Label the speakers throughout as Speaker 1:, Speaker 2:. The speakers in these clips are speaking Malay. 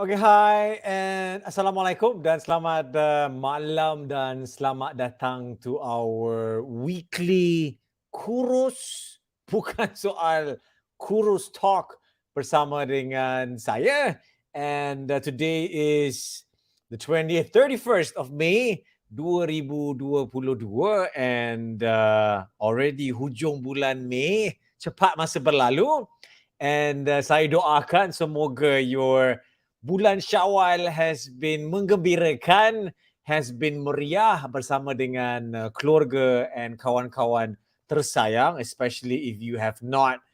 Speaker 1: Okay, hi and Assalamualaikum dan selamat malam dan selamat datang to our weekly Kurus, bukan soal Kurus Talk bersama dengan saya. And today is the 31st of May 2022 and already hujung bulan Mei, cepat masa berlalu. And saya doakan semoga your bulan Syawal has been menggembirakan, has been meriah bersama dengan keluarga and kawan-kawan tersayang, especially if you have not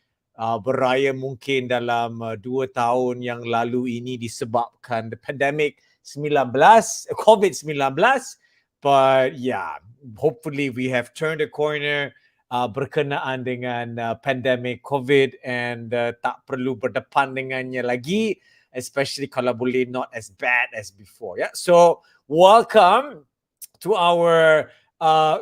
Speaker 1: beraya mungkin dalam 2 tahun yang lalu ini disebabkan the pandemic COVID-19. But yeah, hopefully we have turned the corner berkenaan dengan pandemic COVID and tak perlu berdepan dengannya lagi, especially kalau boleh not as bad as before. Yeah. So welcome to our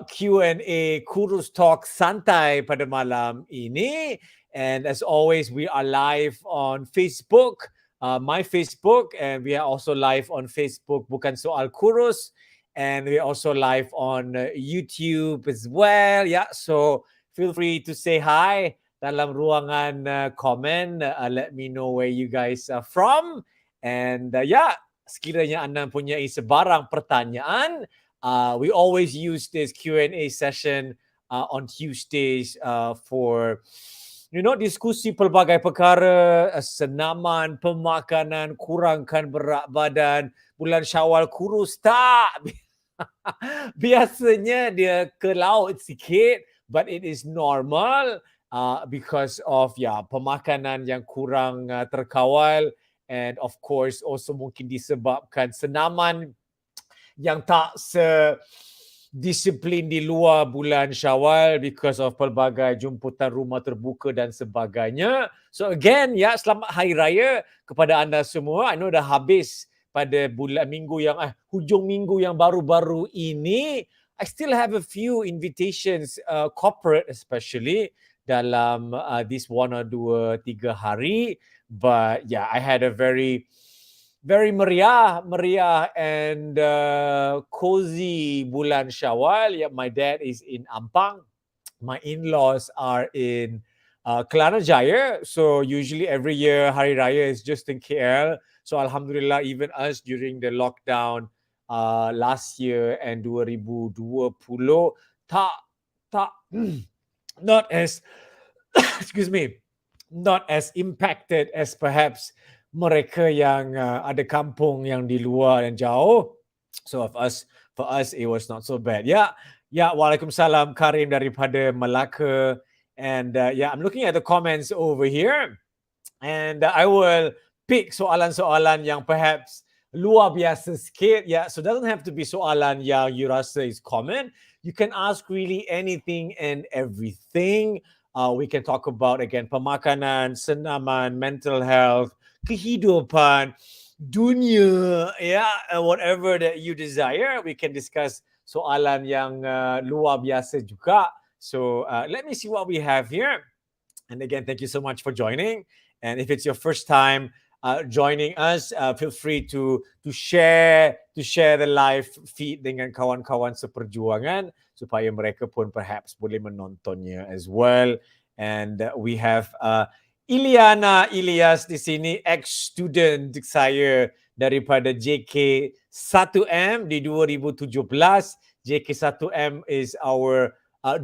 Speaker 1: Q&A Kurus Talk Santai pada malam ini. And as always, we are live on Facebook, my Facebook, and we are also live on Facebook Bukan Soal Kurus, and we are also live on YouTube as well. Yeah. So feel free to say hi dalam ruangan komen. Let me know where you guys are from. And sekiranya anda punya sebarang pertanyaan, we always use this Q&A session on Tuesdays for diskusi pelbagai perkara, senaman, pemakanan, kurangkan berat badan, bulan Syawal kurus tak? Biasanya dia ke laut sikit, but it is normal. Because of pemakanan yang kurang terkawal, and of course also mungkin disebabkan senaman yang tak disiplin di luar bulan Syawal because of pelbagai jemputan rumah terbuka dan sebagainya. So again, selamat Hari Raya kepada anda semua. I know dah habis pada hujung minggu yang baru-baru ini. I still have a few invitations, corporate especially, dalam this 1 or 2, 3 hari. But I had a very, very meriah and cozy bulan Syawal. My dad is in Ampang. My in-laws are in Kelana Jaya. So usually every year Hari Raya is just in KL. So Alhamdulillah, even us during the lockdown last year and 2020, not as not as impacted as perhaps mereka yang ada kampung yang di luar dan jauh. So for us it was not so bad. Waalaikumsalam Karim daripada Melaka. And I'm looking at the comments over here. And I will pick soalan-soalan yang perhaps luar biasa sikit. Yeah, so doesn't have to be soalan yang you rasa is common. You can ask really anything and everything. We can talk about, again, pemakanan, senaman, mental health, kehidupan, dunia, yeah, whatever that you desire. We can discuss soalan yang luar biasa juga. So let me see what we have here. And again, thank you so much for joining. And if it's your first time joining us, feel free to share the live feed dengan kawan-kawan seperjuangan supaya mereka pun perhaps boleh menontonnya as well. And we have Iliana Ilyas di sini, ex-student saya daripada JK 1M di 2017. JK 1M is our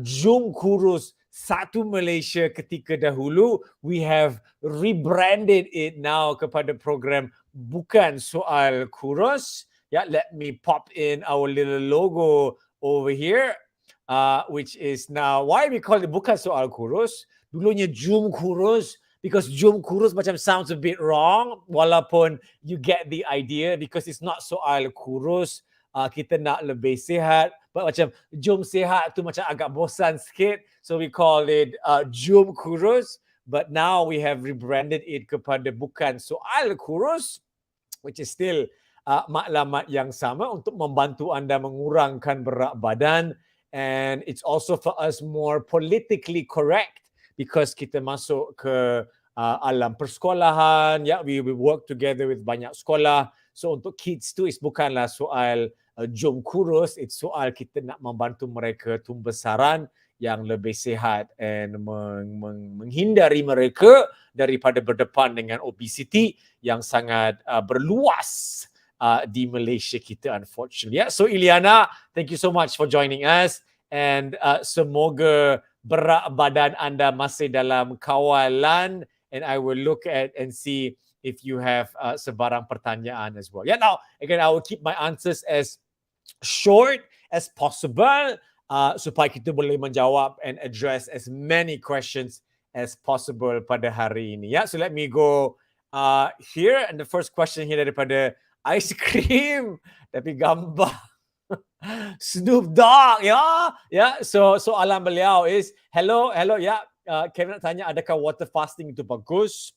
Speaker 1: Jom Kurus Satu Malaysia ketika dahulu. We have rebranded it now kepada program Bukan Soal Kurus. Yeah, let me pop in our little logo over here, which is now, why we call it Bukan Soal Kurus. Dulunya Jom Kurus, because Jom Kurus macam sounds a bit wrong, walaupun you get the idea, because it's not soal kurus. Kita nak lebih sihat, but macam jom sihat tu macam agak bosan sikit, so we call it Jom Kurus. But now we have rebranded it kepada Bukan Soal Kurus, which is still maklumat yang sama untuk membantu anda mengurangkan berat badan. And it's also for us more politically correct, because kita masuk ke alam persekolahan, ya, we work together with banyak sekolah. So untuk kids tu is bukanlah soal jom kurus, it's soal kita nak membantu mereka tumbesaran yang lebih sihat and menghindari mereka daripada berdepan dengan obesity yang sangat berluas di Malaysia kita, unfortunately. Yeah. So Iliana, thank you so much for joining us, and semoga berat badan anda masih dalam kawalan, and I will look at and see if you have sebarang pertanyaan as well. Yeah, now, again, I will keep my answers as short as possible supaya kita boleh menjawab and address as many questions as possible pada hari ini. Yeah, so let me go here, and the first question here daripada ice cream, tapi gambar Snoop Dogg, ya. So soalan beliau is, hello, ya. Kevin nak tanya, adakah water fasting itu bagus?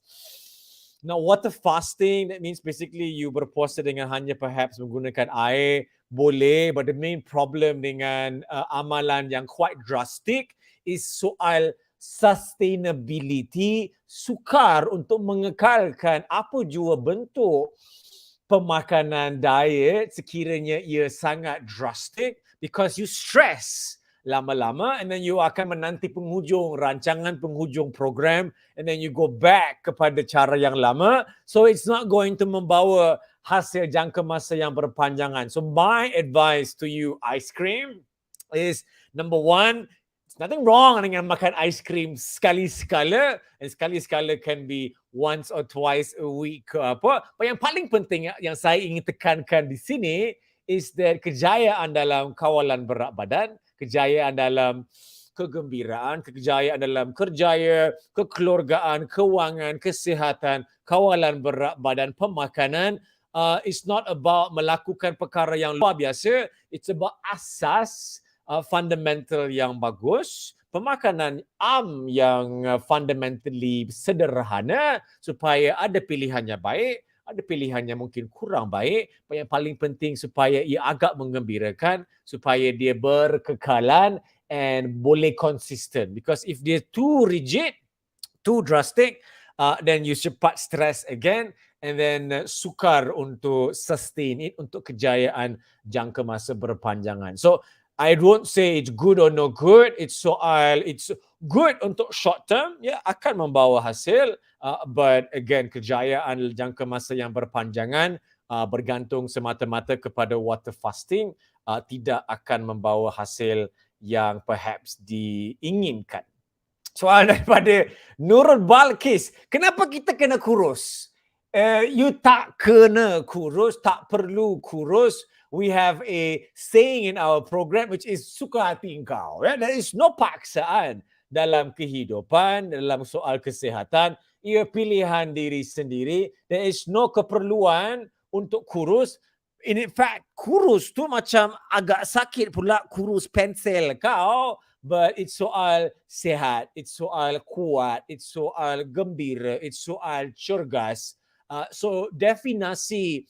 Speaker 1: Now, water fasting, that means basically you berpuasa dengan hanya perhaps menggunakan air, boleh. But the main problem dengan amalan yang quite drastic is soal sustainability, sukar untuk mengekalkan apa jua bentuk pemakanan diet sekiranya ia sangat drastic, because you stress lama-lama, and then you akan menanti rancangan penghujung program, and then you go back kepada cara yang lama, so it's not going to membawa hasil jangka masa yang berpanjangan. So my advice to you, ice cream, is number one, nothing wrong dengan makan ice cream sekali-sekala, and sekali-sekala can be once or twice a week ke apa. But yang paling penting yang saya ingin tekankan di sini is that kejayaan dalam kawalan berat badan, kejayaan dalam kegembiraan, kejayaan dalam kerjaya, kekeluargaan, kewangan, kesihatan, kawalan berat badan, pemakanan, it's not about melakukan perkara yang luar biasa, it's about asas fundamental yang bagus, pemakanan yang fundamentally sederhana supaya ada pilihannya baik, ada pilihannya mungkin kurang baik, yang paling penting supaya ia agak menggembirakan, supaya dia berkekalan and boleh konsisten. Because if dia too rigid, too drastic, then you cepat stress again, and then sukar untuk sustain it, untuk kejayaan jangka masa berpanjangan. So I won't say it's good or no good. It's good untuk short term, ya, akan membawa hasil. But again, kejayaan jangka masa yang berpanjangan bergantung semata-mata kepada water fasting, tidak akan membawa hasil yang perhaps diinginkan. Soalan daripada Nurul Balkis, kenapa kita kena kurus? You tak kena kurus, tak perlu kurus. We have a saying in our program which is suka hati engkau. Yeah? There is no paksaan. dalam kehidupan, dalam soal kesihatan, ia pilihan diri sendiri. There is no keperluan untuk kurus. In fact, kurus tu macam agak sakit pula, kurus pensel kau. But it's soal sehat, it's soal kuat, it's soal gembira, it's soal cergas. So definasi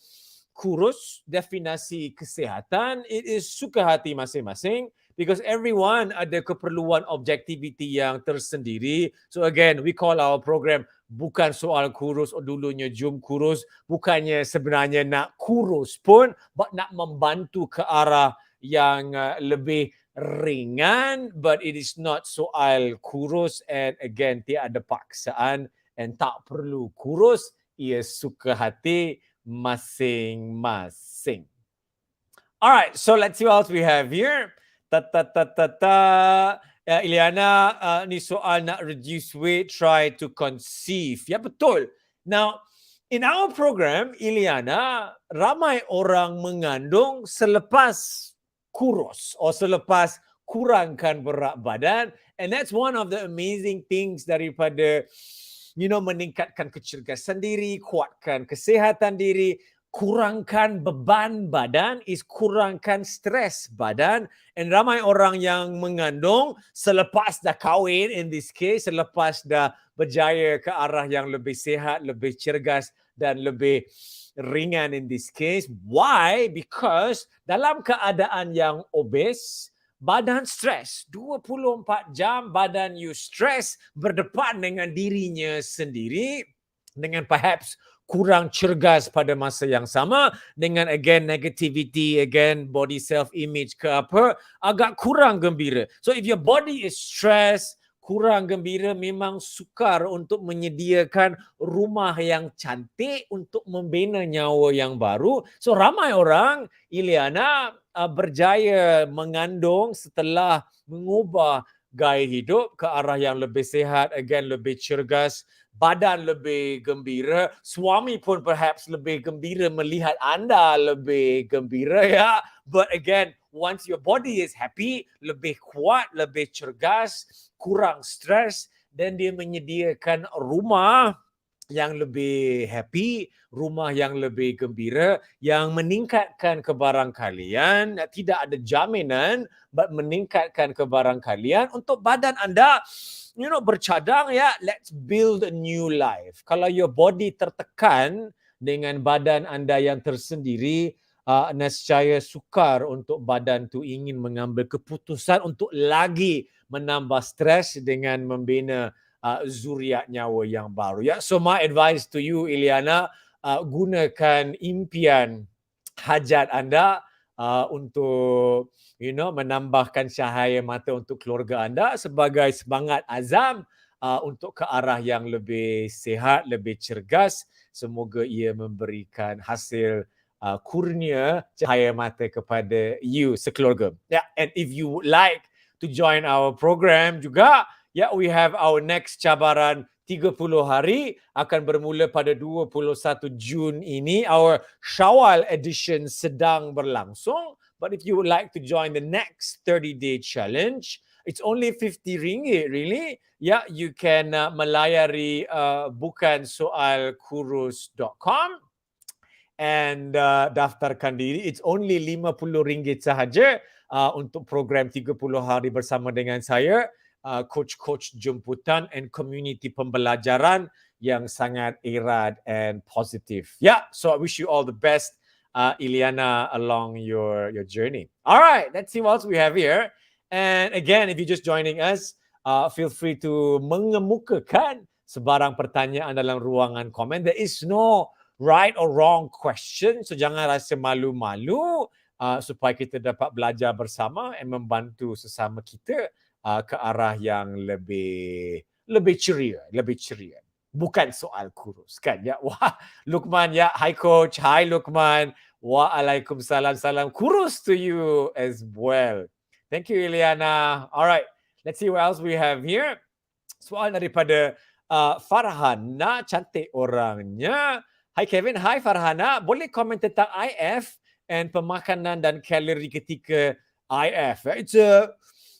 Speaker 1: kurus, definasi kesihatan, it is suka hati masing-masing because everyone ada keperluan objektiviti yang tersendiri. So again, we call our program bukan soal kurus, dulunya jom kurus, bukannya sebenarnya nak kurus pun, but nak membantu ke arah yang lebih ringan, but it is not soal kurus, and again tiada paksaan and tak perlu kurus, ia suka hati masing-masing. Alright, so let's see what else we have here. Ilyana, ni soal nak reduce weight, try to conceive. Ya, betul. Now, in our program, Ilyana, ramai orang mengandung selepas kurus atau selepas kurangkan berat badan, and that's one of the amazing things daripada meningkatkan kecergasan diri, kuatkan kesihatan diri, kurangkan beban badan is kurangkan stres badan. And ramai orang yang mengandung selepas dah kahwin, in this case, selepas dah berjaya ke arah yang lebih sihat, lebih cergas dan lebih ringan in this case. Why? Because dalam keadaan yang obes, badan stres. 24 jam badan you stres, berdepan dengan dirinya sendiri, dengan perhaps kurang cergas pada masa yang sama, dengan again negativity, again body self-image ke apa, agak kurang gembira. So if your body is stressed, kurang gembira, memang sukar untuk menyediakan rumah yang cantik untuk membina nyawa yang baru. So ramai orang, Ilyana, berjaya mengandung setelah mengubah gaya hidup ke arah yang lebih sihat, again lebih cergas, badan lebih gembira, suami pun perhaps lebih gembira melihat anda lebih gembira, ya. But again, once your body is happy, lebih kuat, lebih cergas, kurang stres, dan dia menyediakan rumah yang lebih happy, rumah yang lebih gembira, yang meningkatkan kebarangkalian, tidak ada jaminan, but meningkatkan kebarangkalian untuk badan anda, bercadang, ya, let's build a new life. Kalau your body tertekan dengan badan anda yang tersendiri, nescaya sukar untuk badan tu ingin mengambil keputusan untuk lagi menambah stres dengan membina zuriat nyawa yang baru. Ya, so my advice to you, Ilyana, gunakan impian hajat anda untuk menambahkan cahaya mata untuk keluarga anda sebagai semangat azam untuk ke arah yang lebih sihat, lebih cergas. Semoga ia memberikan hasil kurnia cahaya mata kepada you sekeluarga. Yeah, and if you would like to join our program juga, yeah, we have our next cabaran 30 hari akan bermula pada 21 Jun ini. Our Syawal edition sedang berlangsung. But if you would like to join the next 30-day challenge, it's only RM50, really. Yeah, you can melayari bukansoalkurus.com and daftarkan diri. It's only RM50 sahaja untuk program 30 hari bersama dengan saya, coach-coach jemputan and community pembelajaran yang sangat erat and positif. Yeah, so I wish you all the best, Ilyana, along your journey. All right, let's see what else we have here. And again, if you're just joining us, feel free to mengemukakan sebarang pertanyaan dalam ruangan komen. There is no right or wrong question, so jangan rasa malu-malu, supaya kita dapat belajar bersama and membantu sesama kita ke arah yang lebih ceria. Bukan soal kurus, kan? Ya, wah, Lukman, ya, hi coach, hi Lukman, waalaikumsalam, salam kurus to you as well. Thank you, Ilyana. All right, let's see what else we have here. Soal daripada Farhana, cantik orangnya. Hi Kevin, hi Farhana. Boleh komen tentang IF and pemakanan dan kalori ketika IF. It's a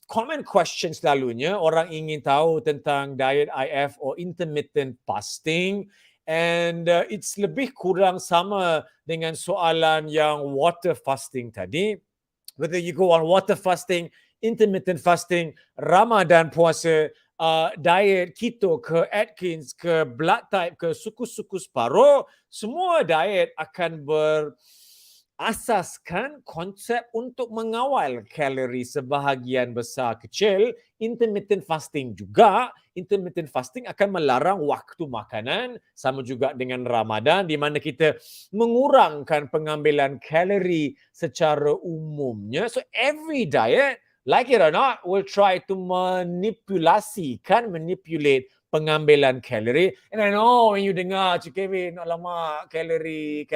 Speaker 1: common question selalunya orang ingin tahu tentang diet IF or intermittent fasting, and it's lebih kurang sama dengan soalan yang water fasting tadi. Whether you go on water fasting, intermittent fasting, Ramadan puasa, diet keto ke Atkins ke blood type ke suku-suku separuh, semua diet akan berasaskan konsep untuk mengawal kalori sebahagian besar kecil. Intermittent fasting juga. Intermittent fasting akan melarang waktu makanan, sama juga dengan Ramadan, di mana kita mengurangkan pengambilan kalori secara umumnya. So every diet, like it or not, will try to manipulate pengambilan kalori. And I know when you dengar, Cik Kevin, alamak, kalori.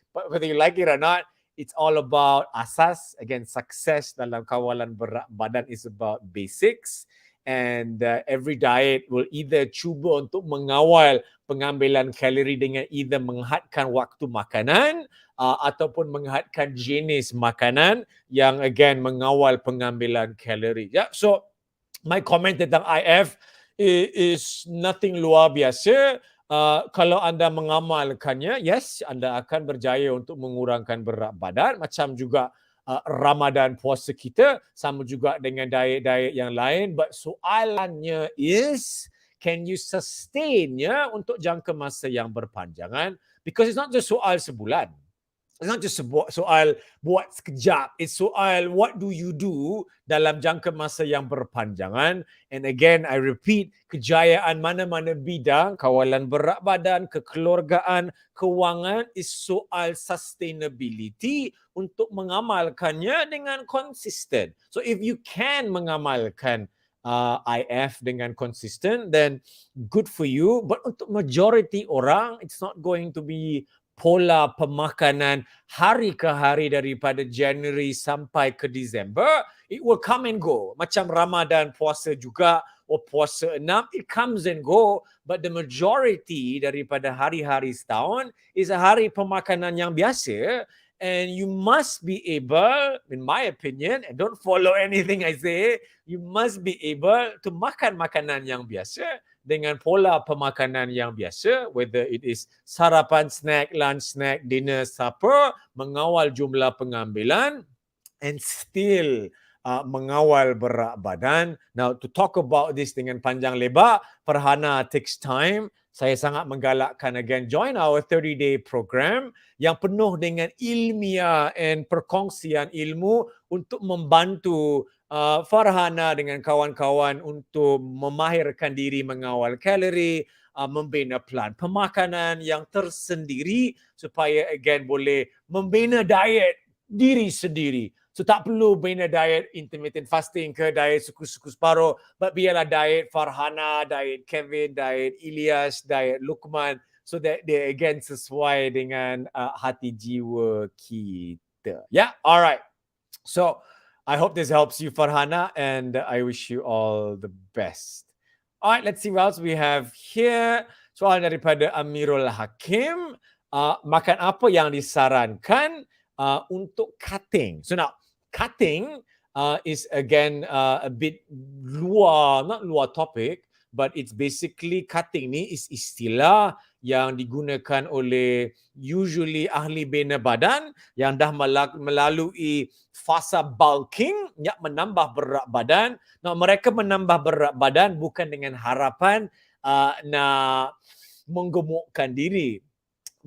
Speaker 1: But whether you like it or not, it's all about asas. Again, success dalam kawalan berat badan is about basics. And every diet will either cuba untuk mengawal pengambilan kalori dengan either menghadkan waktu makanan ataupun menghadkan jenis makanan yang again mengawal pengambilan kalori. Yeah, so my comment tentang IF is nothing luar biasa. Kalau anda mengamalkannya, yes, anda akan berjaya untuk mengurangkan berat badan. Macam juga Ramadan puasa kita, sama juga dengan diet-diet yang lain. But soalannya is, can you sustain-nya untuk jangka masa yang berpanjangan? Because it's not just soal sebulan. It's not just soal buat sekejap. It's soal what do you do dalam jangka masa yang berpanjangan. And again, I repeat, kejayaan mana-mana bidang, kawalan berat badan, kekeluargaan, kewangan is soal sustainability untuk mengamalkannya dengan konsisten. So if you can mengamalkan IF dengan konsisten, then good for you. But untuk majority orang, it's not going to be pola pemakanan hari ke hari daripada January sampai ke Disember. It will come and go. Macam Ramadan puasa juga, or puasa 6, it comes and go. But the majority daripada hari-hari setahun is a hari pemakanan yang biasa. And you must be able, in my opinion, and don't follow anything I say, you must be able to makan makanan yang biasa dengan pola pemakanan yang biasa, whether it is sarapan, snack, lunch, snack, dinner, supper, mengawal jumlah pengambilan and still mengawal berat badan. Now, to talk about this dengan panjang lebar, Farhana takes time. Saya sangat menggalakkan again, join our 30-day program yang penuh dengan ilmiah and perkongsian ilmu untuk membantu Farhana dengan kawan-kawan untuk memahirkan diri mengawal kalori, membina plan pemakanan yang tersendiri supaya again boleh membina diet diri sendiri. So tak perlu bina diet intermittent fasting ke diet suku-suku separuh, but biarlah diet Farhana, diet Kevin, diet Ilyas, diet Lukman, so that they again sesuai dengan hati jiwa kita. Yeah, alright. So I hope this helps you, Farhana, and I wish you all the best. All right, let's see what else we have here. Soalan daripada Amirul Hakim. Makan apa yang disarankan untuk cutting? So now, cutting is again a bit not luar topic, but it's basically cutting ni is istilah yang digunakan oleh usually ahli bina badan yang dah melalui fasa bulking, yang menambah berat badan. Nah, mereka menambah berat badan bukan dengan harapan nak menggemukkan diri.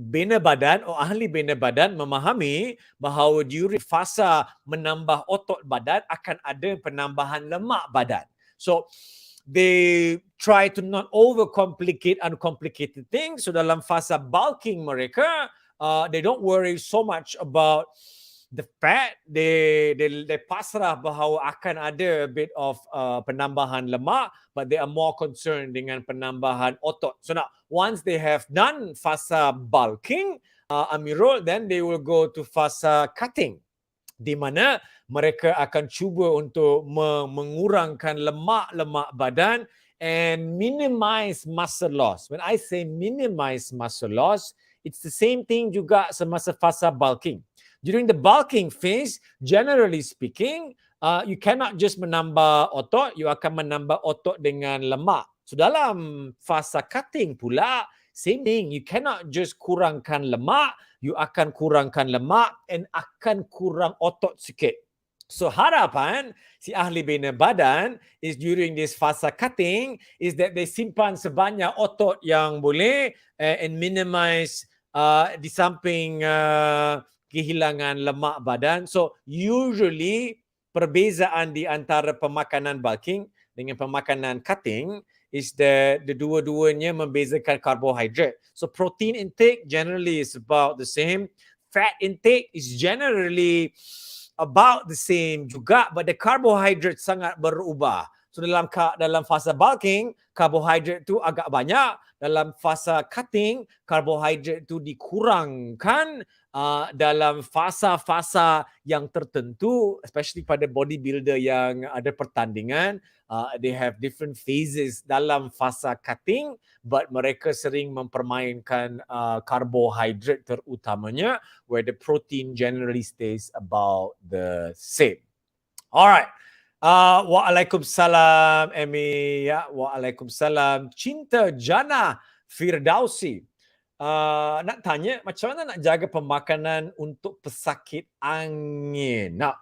Speaker 1: Bina badan atau ahli bina badan memahami bahawa during fasa menambah otot badan akan ada penambahan lemak badan. So they try to not overcomplicate uncomplicated things. So dalam fasa bulking mereka, they don't worry so much about the fat. They pasrah bahawa akan ada a bit of penambahan lemak, but they are more concerned dengan penambahan otot. So now, once they have done fasa bulking, Amirul, then they will go to fasa cutting, di mana mereka akan cuba untuk mengurangkan lemak-lemak badan and minimize muscle loss. When I say minimize muscle loss, it's the same thing juga semasa fasa bulking. During the bulking phase, generally speaking, you cannot just menambah otot, you akan menambah otot dengan lemak. So dalam fasa cutting pula, same thing, you cannot just kurangkan lemak, you akan kurangkan lemak and akan kurang otot sikit. So harapan si ahli bina badan is during this fasa cutting is that they simpan sebanyak otot yang boleh and minimize di samping kehilangan lemak badan. So usually perbezaan di antara pemakanan bulking dengan pemakanan cutting is that the dua-duanya membezakan karbohidrat. So protein intake generally is about the same. Fat intake is generally about the same juga, but the carbohydrate sangat berubah. So dalam fasa bulking, karbohidrat tu agak banyak. Dalam fasa cutting, karbohidrat tu dikurangkan. Dalam fasa-fasa yang tertentu, especially pada bodybuilder yang ada pertandingan, they have different phases dalam fasa cutting, but mereka sering mempermainkan karbohidrat terutamanya, where the protein generally stays about the same. Alright. Waalaikumsalam, Emi. Ya, waalaikumsalam. Cinta Jana Firdausi. Nak tanya, macam mana nak jaga pemakanan untuk pesakit angin? Now,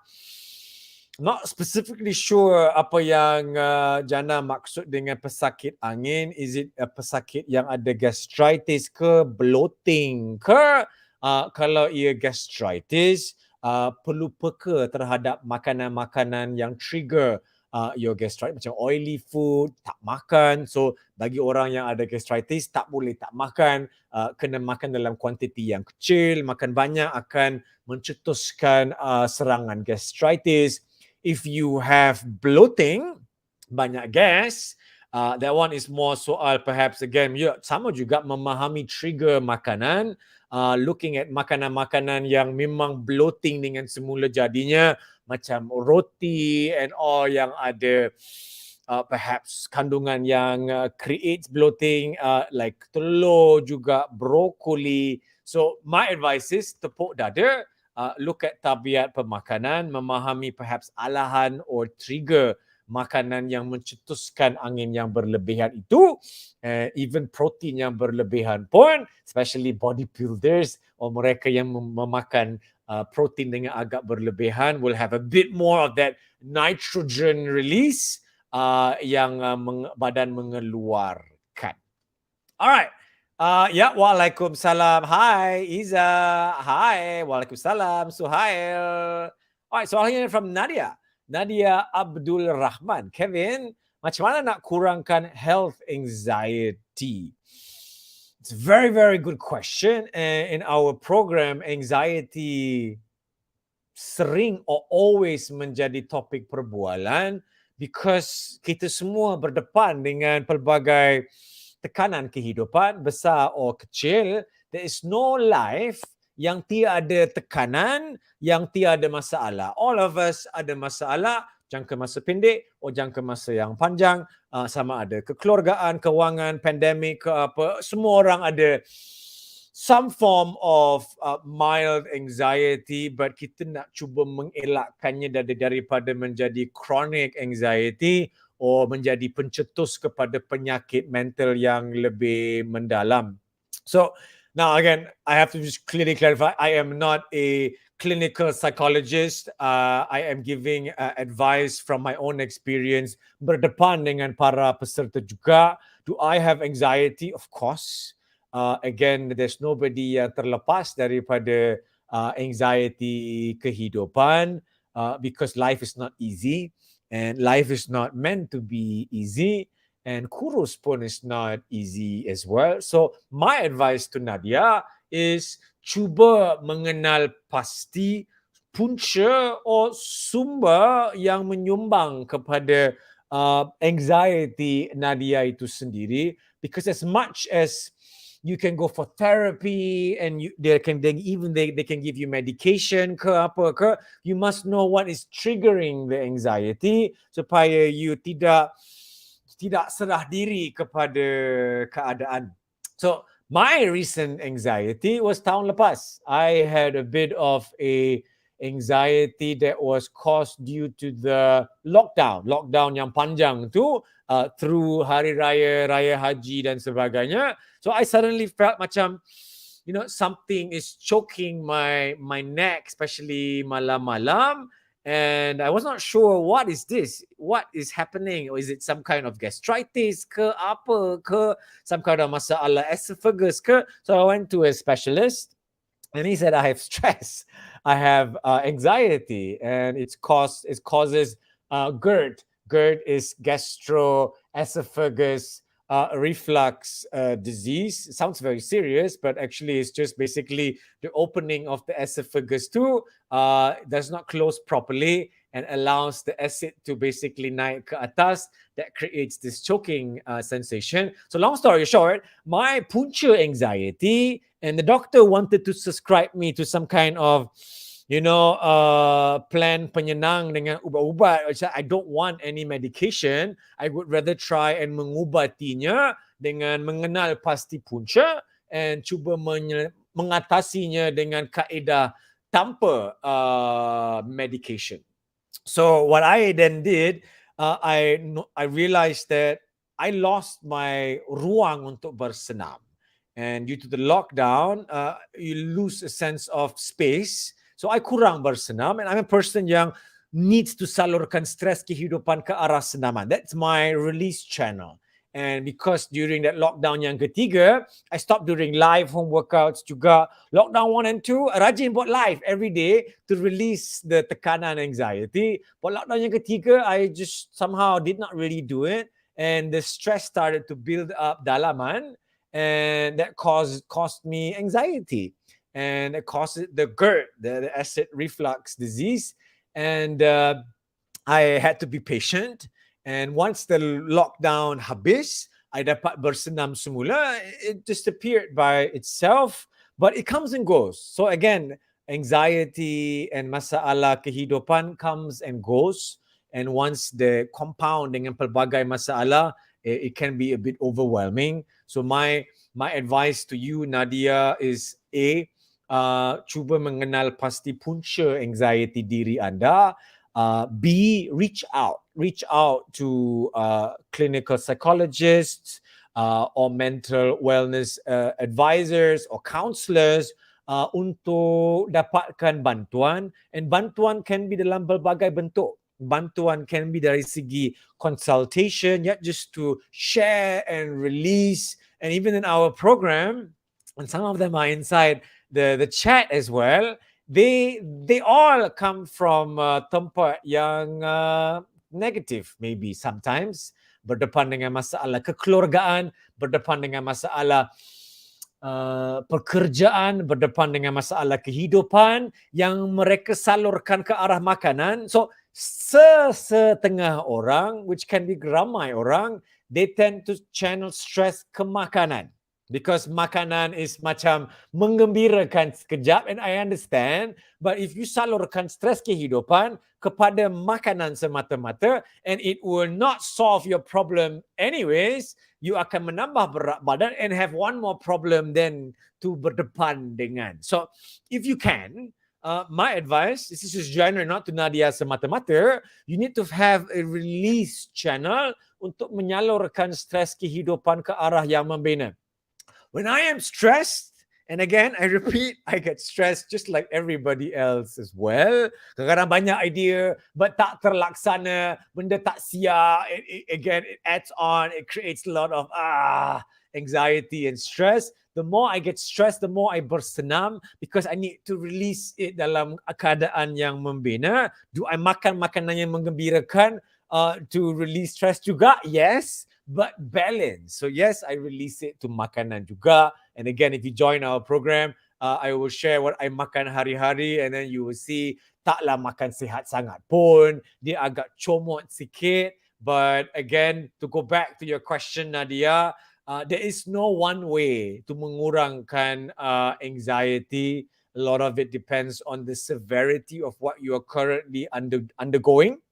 Speaker 1: not specifically sure apa yang Jana maksud dengan pesakit angin. Is it pesakit yang ada gastritis ke, bloating ke? Kalau ia gastritis, perlu peka terhadap makanan-makanan yang trigger your gastritis, macam oily food, tak makan. So bagi orang yang ada gastritis, tak boleh tak makan, kena makan dalam kuantiti yang kecil. Makan banyak akan mencetuskan serangan gastritis. If you have bloating, banyak gas, that one is more soal perhaps again, sama juga memahami trigger makanan. Looking at makanan-makanan yang memang bloating dengan semula jadinya, macam roti and all yang ada perhaps kandungan yang creates bloating, like telur juga, brokoli. So my advice is tepuk dada, look at tabiat pemakanan, memahami perhaps alahan or trigger makanan yang mencetuskan angin yang berlebihan itu, even protein yang berlebihan pun, especially bodybuilders or mereka yang memakan protein dengan agak berlebihan will have a bit more of that nitrogen release yang badan mengeluarkan. Alright. Waalaikumsalam. Hai Iza. Hai. Waalaikumsalam. Suhail. Alright, soalnya from Nadia Abdul Rahman. Kevin, macam mana nak kurangkan health anxiety? It's a very, very good question. And in our program, anxiety sering or always menjadi topik perbualan because kita semua berdepan dengan pelbagai tekanan kehidupan, besar or kecil. There is no life yang tiada tekanan, yang tiada masalah. All of us ada masalah, jangka masa pendek atau jangka masa yang panjang, sama ada kekeluargaan, kewangan, pandemik ke apa, semua orang ada some form of mild anxiety, but kita nak cuba mengelakkannya daripada menjadi chronic anxiety atau menjadi pencetus kepada penyakit mental yang lebih mendalam. So, now, again, I have to just clearly clarify, I am not a clinical psychologist. I am giving advice from my own experience, berdepan dengan para peserta juga. Do I have anxiety? Of course. Again, there's nobody yang terlepas daripada anxiety kehidupan because life is not easy and life is not meant to be easy. And Kurus pun is not easy as well. So my advice to Nadia is cuba mengenal pasti punca atau sumber yang menyumbang kepada anxiety Nadia itu sendiri. Because as much as you can go for therapy and they can give you medication ke apa ke, you must know what is triggering the anxiety supaya you tidak serah diri kepada keadaan. So My recent anxiety was tahun lepas. I had a bit of a anxiety that was caused due to the lockdown yang panjang tu, through hari raya, raya haji dan sebagainya. So I suddenly felt macam, something is choking my neck, especially malam-malam. And I was not sure, what is this? What is happening? Or is it some kind of gastritis ke apa ke? Some kind of masalah esophagus ke? So I went to a specialist, and he said, I have stress, I have anxiety, and it causes GERD. GERD is gastroesophagus reflux disease. It sounds very serious, but actually it's just basically the opening of the esophagus too does not close properly and allows the acid to basically naik ke atas. That creates this choking sensation. So long story short, my punca anxiety, and the doctor wanted to subscribe me to some kind of plan penyenang dengan ubat-ubat. I don't want any medication. I would rather try and mengubatinya dengan mengenal pasti punca and cuba mengatasinya dengan kaedah tanpa medication. So what I then did, I realized that I lost my ruang untuk bersenam. And due to the lockdown, you lose a sense of space. So I kurang bersenam, and I'm a person yang needs to salurkan stres kehidupan ke arah senaman. That's my release channel. And because during that lockdown yang ketiga, I stopped doing live home workouts juga. Lockdown 1 and 2, rajin buat live every day to release the tekanan anxiety. But lockdown yang ketiga, I just somehow did not really do it. And the stress started to build up dalaman. And that caused me anxiety. And it caused the GERD, the acid reflux disease. And I had to be patient. And once the lockdown habis, I dapat bersenam semula. It disappeared by itself, but it comes and goes. So again, anxiety and masalah kehidupan comes and goes. And once the compound dengan pelbagai masalah, it can be a bit overwhelming. So my advice to you, Nadia, is A, cuba mengenal pasti punca anxiety diri anda. B, reach out to clinical psychologists or mental wellness advisors or counselors untuk dapatkan bantuan. And bantuan can be dalam berbagai bentuk. Bantuan can be dari segi consultation, just to share and release. And even in our program, and some of them are inside the chat as well, they all come from tempat yang negative, maybe sometimes berdepan dengan masalah kekeluargaan, berdepan dengan masalah pekerjaan, berdepan dengan masalah kehidupan yang mereka salurkan ke arah makanan. So setengah orang, which can be ramai orang, they tend to channel stress ke makanan. Because makanan is macam menggembirakan sekejap, and I understand. But if you salurkan stres kehidupan kepada makanan semata-mata, and it will not solve your problem anyways, you akan menambah berat badan and have one more problem then to berdepan dengan. So if you can, my advice, this is just general, not to Nadia semata-mata, you need to have a release channel untuk menyalurkan stres kehidupan ke arah yang membina. When I am stressed, and again, I repeat, I get stressed just like everybody else as well. Kadang-kadang banyak idea, but tak terlaksana, benda tak siap. Again, it adds on, it creates a lot of anxiety and stress. The more I get stressed, the more I bersenam, because I need to release it dalam keadaan yang membina. Do I makan makanan yang menggembirakan to release stress juga? Yes. But balance. So yes, I release it to makanan juga. And again, if you join our program, I will share what I makan hari-hari, and then you will see taklah makan sihat sangat pun. Dia agak comot sikit. But again, to go back to your question, Nadia, there is no one way to mengurangkan anxiety. A lot of it depends on the severity of what you are currently undergoing.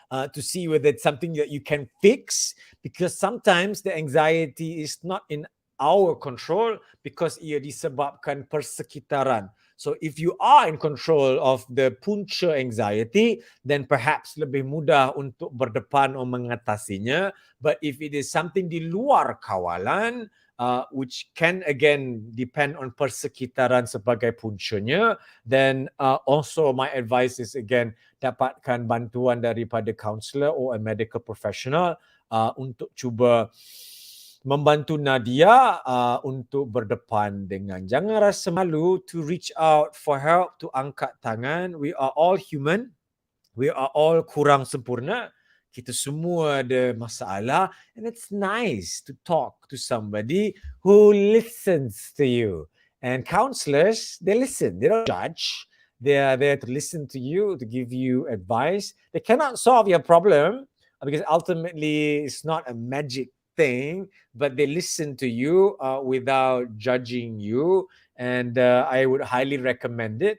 Speaker 1: To see whether it's something that you can fix, because sometimes the anxiety is not in our control because ia disebabkan persekitaran. So if you are in control of the punca anxiety, then perhaps lebih mudah untuk berdepan atau mengatasinya. But if it is something di luar kawalan, which can again depend on persekitaran sebagai puncanya, then also my advice is again dapatkan bantuan daripada counselor or a medical professional untuk cuba membantu Nadia untuk berdepan dengan. Jangan rasa malu to reach out for help, to angkat tangan. We are all human. We are all kurang sempurna. Kita semua ada masalah, and it's nice to talk to somebody who listens to you. And counselors, they listen. They don't judge. They are there to listen to you, to give you advice. They cannot solve your problem because ultimately it's not a magic thing, but they listen to you without judging you. And I would highly recommend it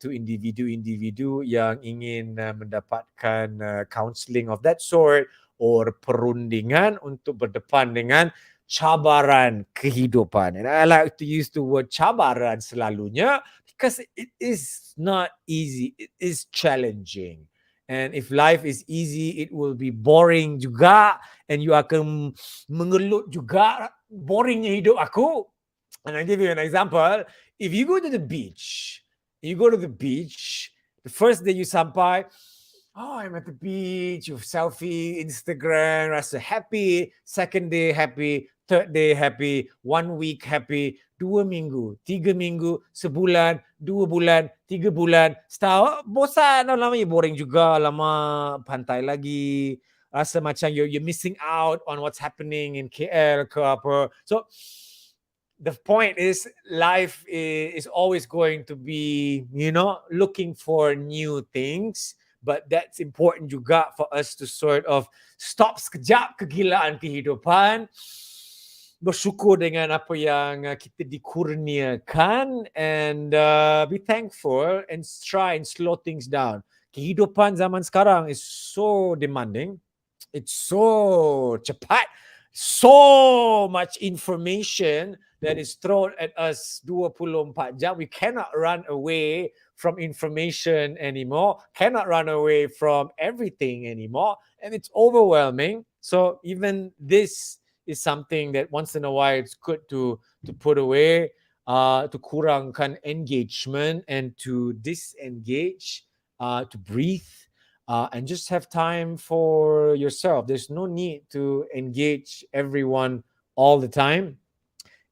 Speaker 1: to individu-individu yang ingin mendapatkan counselling of that sort or perundingan untuk berdepan dengan cabaran kehidupan. And I like to use the word cabaran selalunya because it is not easy. It is challenging. And if life is easy, it will be boring juga. And you akan mengelut juga. Boringnya hidup aku. And I'll give you an example. If you go to the beach, the first day you sampai, oh, I'm at the beach, you selfie, Instagram, rasa happy. Second day happy, third day happy, 1 week happy, 2 minggu, 3 minggu, sebulan, 2 bulan, 3 bulan, setahun, bosan, lama boring juga, lama pantai lagi, rasa macam you're missing out on what's happening in KL ke apa. So the point is life is always going to be, looking for new things. But that's important juga for us to sort of stop sekejap kegilaan kehidupan, bersyukur dengan apa yang kita dikurniakan, and be thankful and try and slow things down. Kehidupan zaman sekarang is so demanding. It's so cepat. So much information that is thrown at us 24 jam. We cannot run away from information anymore, cannot run away from everything anymore, and it's overwhelming. So even this is something that once in a while it's good to put away, to kurangkan engagement and to disengage, to breathe, and just have time for yourself. There's no need to engage everyone all the time.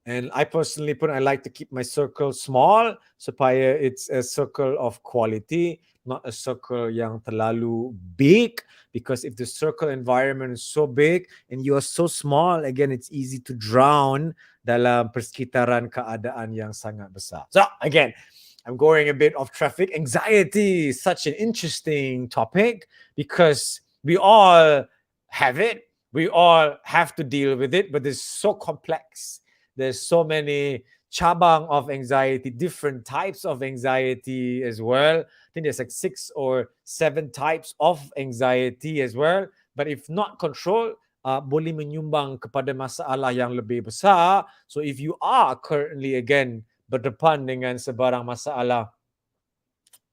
Speaker 1: And I personally I like to keep my circle small supaya it's a circle of quality, not a circle yang terlalu big. Because if the circle environment is so big and you are so small, again, it's easy to drown dalam persekitaran keadaan yang sangat besar. So again, I'm going a bit off traffic. Anxiety is such an interesting topic because we all have it. We all have to deal with it, but it's so complex. There's so many cabang of anxiety, different types of anxiety as well. I think there's like 6 or 7 types of anxiety as well. But if not controlled, boleh menyumbang kepada masalah yang lebih besar. So if you are currently again berdepan dengan sebarang masalah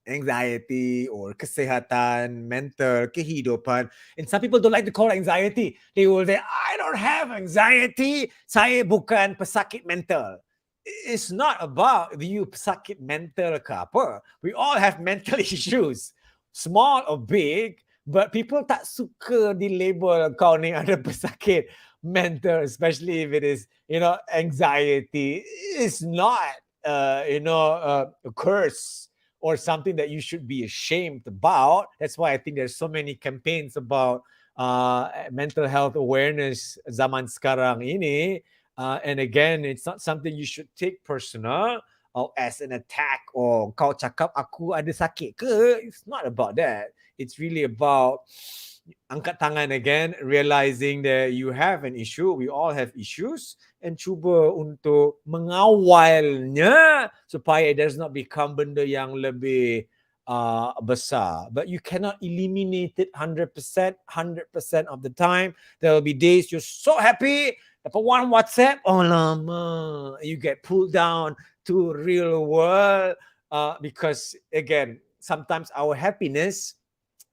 Speaker 1: anxiety or kesihatan, mental, kehidupan. And some people don't like to call it anxiety. They will say, I don't have anxiety. Saya bukan pesakit mental. It's not about you pesakit mental ke apa. We all have mental issues, small or big, but people tak suka di-label kau ni ada pesakit mental, especially if it is, anxiety. It's not, a curse or something that you should be ashamed about. That's why I think there's so many campaigns about mental health awareness zaman sekarang ini. And again, it's not something you should take personal or as an attack or kau cakap aku ada sakit ke. It's not about that. It's really about angkat tangan again, realizing that you have an issue. We all have issues. And cuba untuk mengawalnya supaya it does not become benda yang lebih besar. But you cannot eliminate it 100% of the time. There will be days you're so happy. Dapat one WhatsApp, oh lama, you get pulled down to real world because again, sometimes our happiness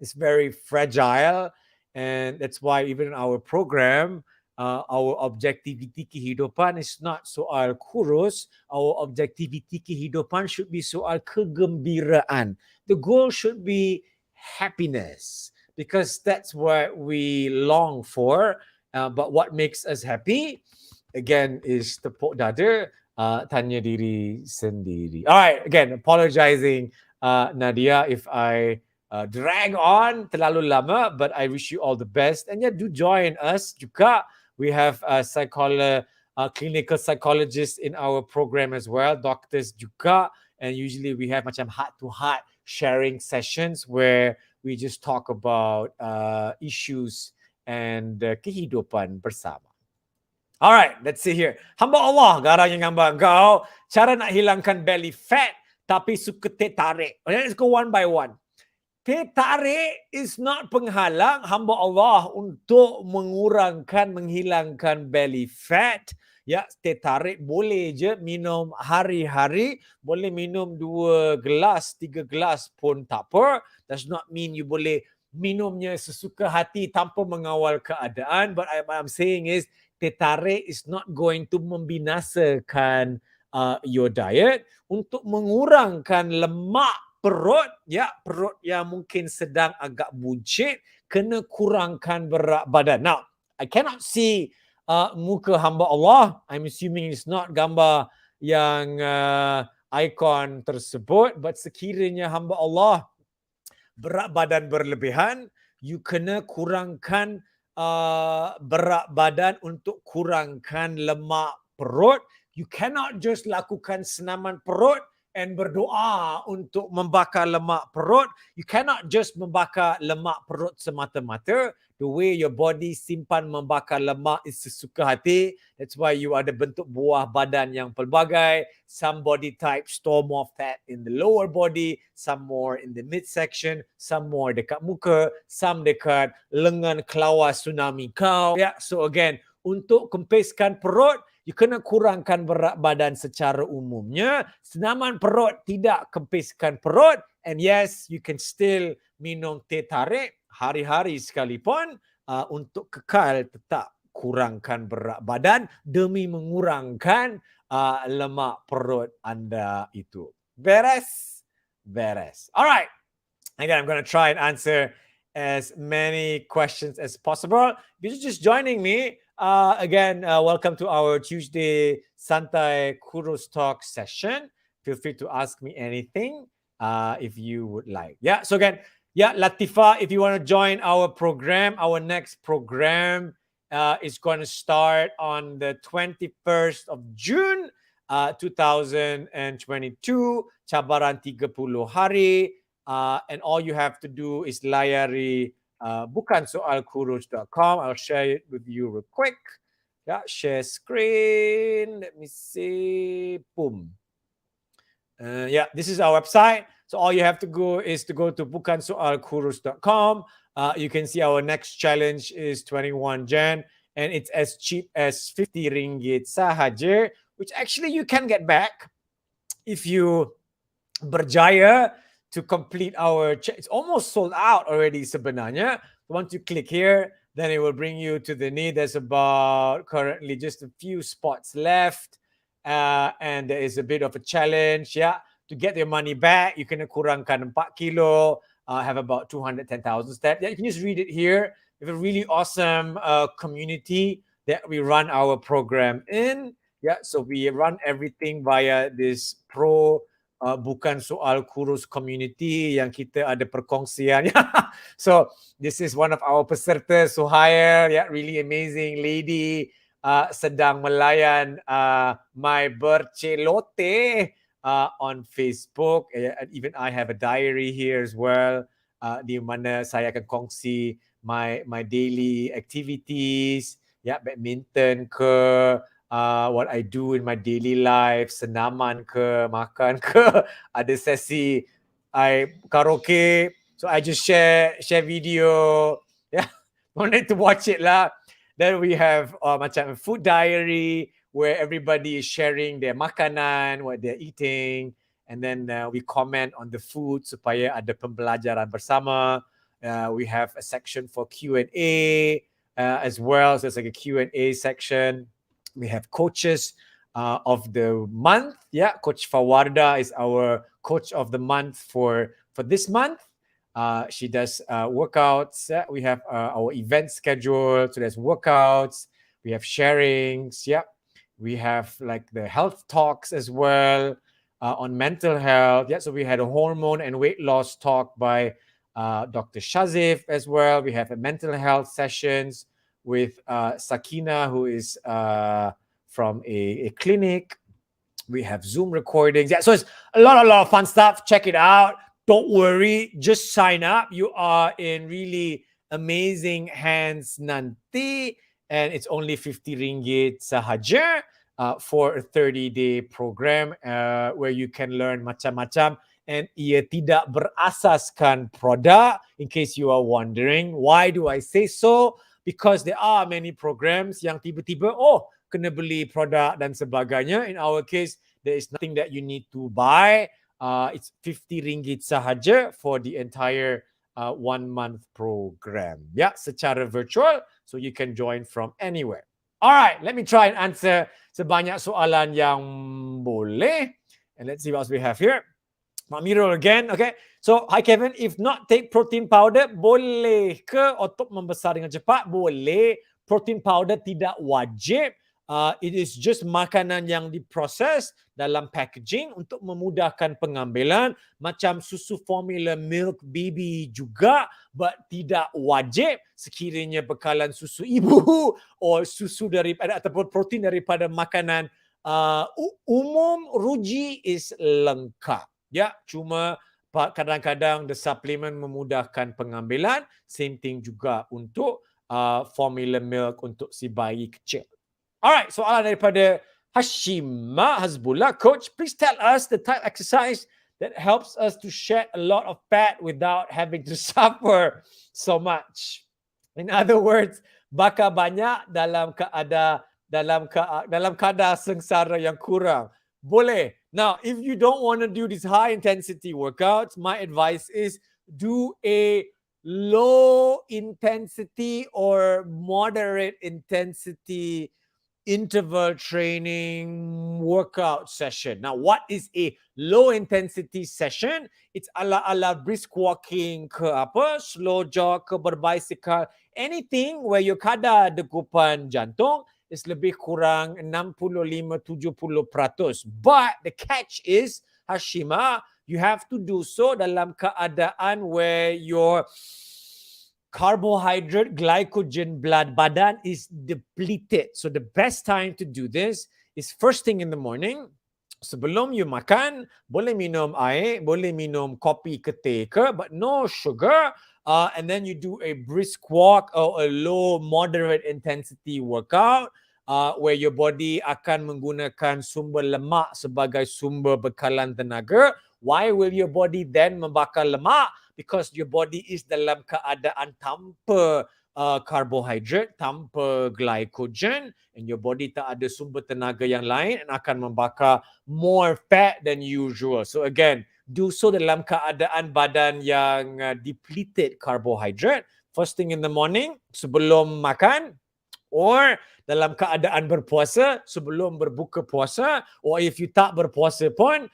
Speaker 1: is very fragile, and that's why even in our program, our objectivity kehidupan is not soal kurus. Our objectivity kehidupan should be soal kegembiraan. The goal should be happiness because that's what we long for. But what makes us happy, again, is tepuk dada, tanya diri sendiri. All right, again, apologizing, Nadia, if I drag on terlalu lama, but I wish you all the best. And yeah, do join us juga. We have clinical psychologists in our program as well, doctors juga. And usually we have macam heart-to-heart sharing sessions where we just talk about issues and kehidupan bersama. Alright, let's see here. Hamba Allah, garang yang hamba engkau, cara nak hilangkan belly fat tapi suka teh tarik. Let's go one by one. Teh tarik is not penghalang hamba Allah untuk menghilangkan belly fat. Ya, teh tarik boleh je minum hari-hari. Boleh minum 2 gelas, 3 gelas pun tak apa. Does not mean you boleh minumnya sesuka hati tanpa mengawal keadaan. But what I'm saying is, teh tarik is not going to membinasakan your diet. Untuk mengurangkan lemak perut, ya, perut yang mungkin sedang agak buncit, kena kurangkan berat badan. Now, I cannot see muka hamba Allah. I'm assuming it's not gambar yang ikon tersebut. But sekiranya hamba Allah berat badan berlebihan, you kena kurangkan berat badan untuk kurangkan lemak perut. You cannot just lakukan senaman perut and berdoa untuk membakar lemak perut. You cannot just membakar lemak perut semata-mata. The way your body simpan membakar lemak is sesuka hati. That's why you ada bentuk buah badan yang pelbagai. Some body type store more fat in the lower body, some more in the midsection, some more dekat muka, some dekat lengan kelawar tsunami kau. Yeah, so again, untuk kempiskan perut, you kena kurangkan berat badan secara umumnya. Senaman perut tidak kempiskan perut. And yes, you can still minum teh tarik hari-hari sekalipun untuk kekal tetap kurangkan berat badan demi mengurangkan lemak perut anda itu. Beres? Beres. All right. Again, I'm going to try and answer as many questions as possible. If you're just joining me, again, welcome to our Tuesday Santai Kurus Talk session. Feel free to ask me anything if you would like. Yeah, so again, yeah, Latifa, if you want to join our program, our next program is going to start on the 21st of June, 2022, cabaran 30 hari. And all you have to do is layari bukansoalkurus.com. I'll share it with you real quick. Yeah, share screen. Let me see. Boom. Yeah, this is our website. So all you have to go is to go to bukansoalkurus.com. You can see our next challenge is 21 Jan, and it's as cheap as 50 ringgit sahaja, which actually you can get back if you berjaya to complete our it's almost sold out already sebenarnya. Once you click here, then it will bring you to the need. There's about currently just a few spots left, and there is a bit of a challenge. Yeah, to get your money back, you can kurangkan 4 kilo, have about 210,000 steps. Yeah, you can just read it here. We have a really awesome community that we run our program in. Yeah, so we run everything via this bukan soal kurus community yang kita ada perkongsian. So this is one of our peserta, Suhair, yeah, really amazing lady, sedang melayan my bercelote on Facebook. And even I have a diary here as well, di mana saya akan kongsi my daily activities, ya, badminton ke, what I do in my daily life, senaman ke, makan ke, ada sesi I karaoke, so I just share video. Yeah, don't need to watch it lah. Then we have macam food diary where everybody is sharing their makanan, what they're eating. And then we comment on the food supaya ada pembelajaran bersama. We have a section for Q&A as well. So it's like a Q&A section. We have coaches of the month. Yeah, Coach Fawarda is our coach of the month for this month. She does workouts. We have our event schedule. So there's workouts. We have sharings. Yeah. We have like the health talks as well on mental health. Yeah. So we had a hormone and weight loss talk by Dr. Shazif as well. We have a mental health sessions with Sakina, who is from a clinic. We have Zoom recordings. Yeah, so it's a lot of fun stuff. Check it out. Don't worry. Just sign up. You are in really amazing hands nanti. And it's only 50 ringgit sahaja for a 30-day program where you can learn macam-macam. And ia tidak berasaskan produk. In case you are wondering, why do I say so? Because there are many programs yang tiba-tiba, kena beli produk dan sebagainya. In our case, there is nothing that you need to buy. It's 50 ringgit sahaja for the entire 1-month program. Yeah, secara virtual, so you can join from anywhere. All right, let me try and answer sebanyak soalan yang boleh. And let's see what else we have here. Mamirul again. Okay. So, hi Kevin, if not take protein powder, boleh ke otot membesar dengan cepat? Boleh. Protein powder tidak wajib. It is just makanan yang diproses dalam packaging untuk memudahkan pengambilan. Macam susu formula milk baby juga, but tidak wajib sekiranya bekalan susu ibu or susu daripada ataupun protein daripada makanan umum, ruji is lengkap. Ya, cuma kadang-kadang the supplement memudahkan pengambilan. Same thing juga untuk formula milk untuk si bayi kecil. Alright, soalan daripada Hashima Hazbullah. Coach, please tell us the type of exercise that helps us to shed a lot of fat without having to suffer so much. In other words, bakar banyak dalam kadar sengsara yang kurang. Boleh. Now, if you don't want to do these high intensity workouts, my advice is do a low intensity or moderate intensity interval training workout session. Now, what is a low intensity session? It's ala brisk walking ke apa, slow jog ke berbicycle, anything where your kadar degupan jantung is lebih kurang 65-70%. But the catch is, Hashima, you have to do so dalam keadaan where your carbohydrate, glycogen, blood badan is depleted. So the best time to do this is first thing in the morning. Sebelum you makan, boleh minum air, boleh minum kopi ke teh ke, but no sugar. And then you do a brisk walk or a low moderate intensity workout where your body akan menggunakan sumber lemak sebagai sumber bekalan tenaga. Why will your body then membakar lemak? Because your body is dalam keadaan tanpa carbohydrate, tanpa glycogen, and your body tak ada sumber tenaga yang lain and akan membakar more fat than usual. So again, do so dalam keadaan badan yang depleted carbohydrate. First thing in the morning, sebelum makan, or dalam keadaan berpuasa, sebelum berbuka puasa, or if you tak berpuasa pun,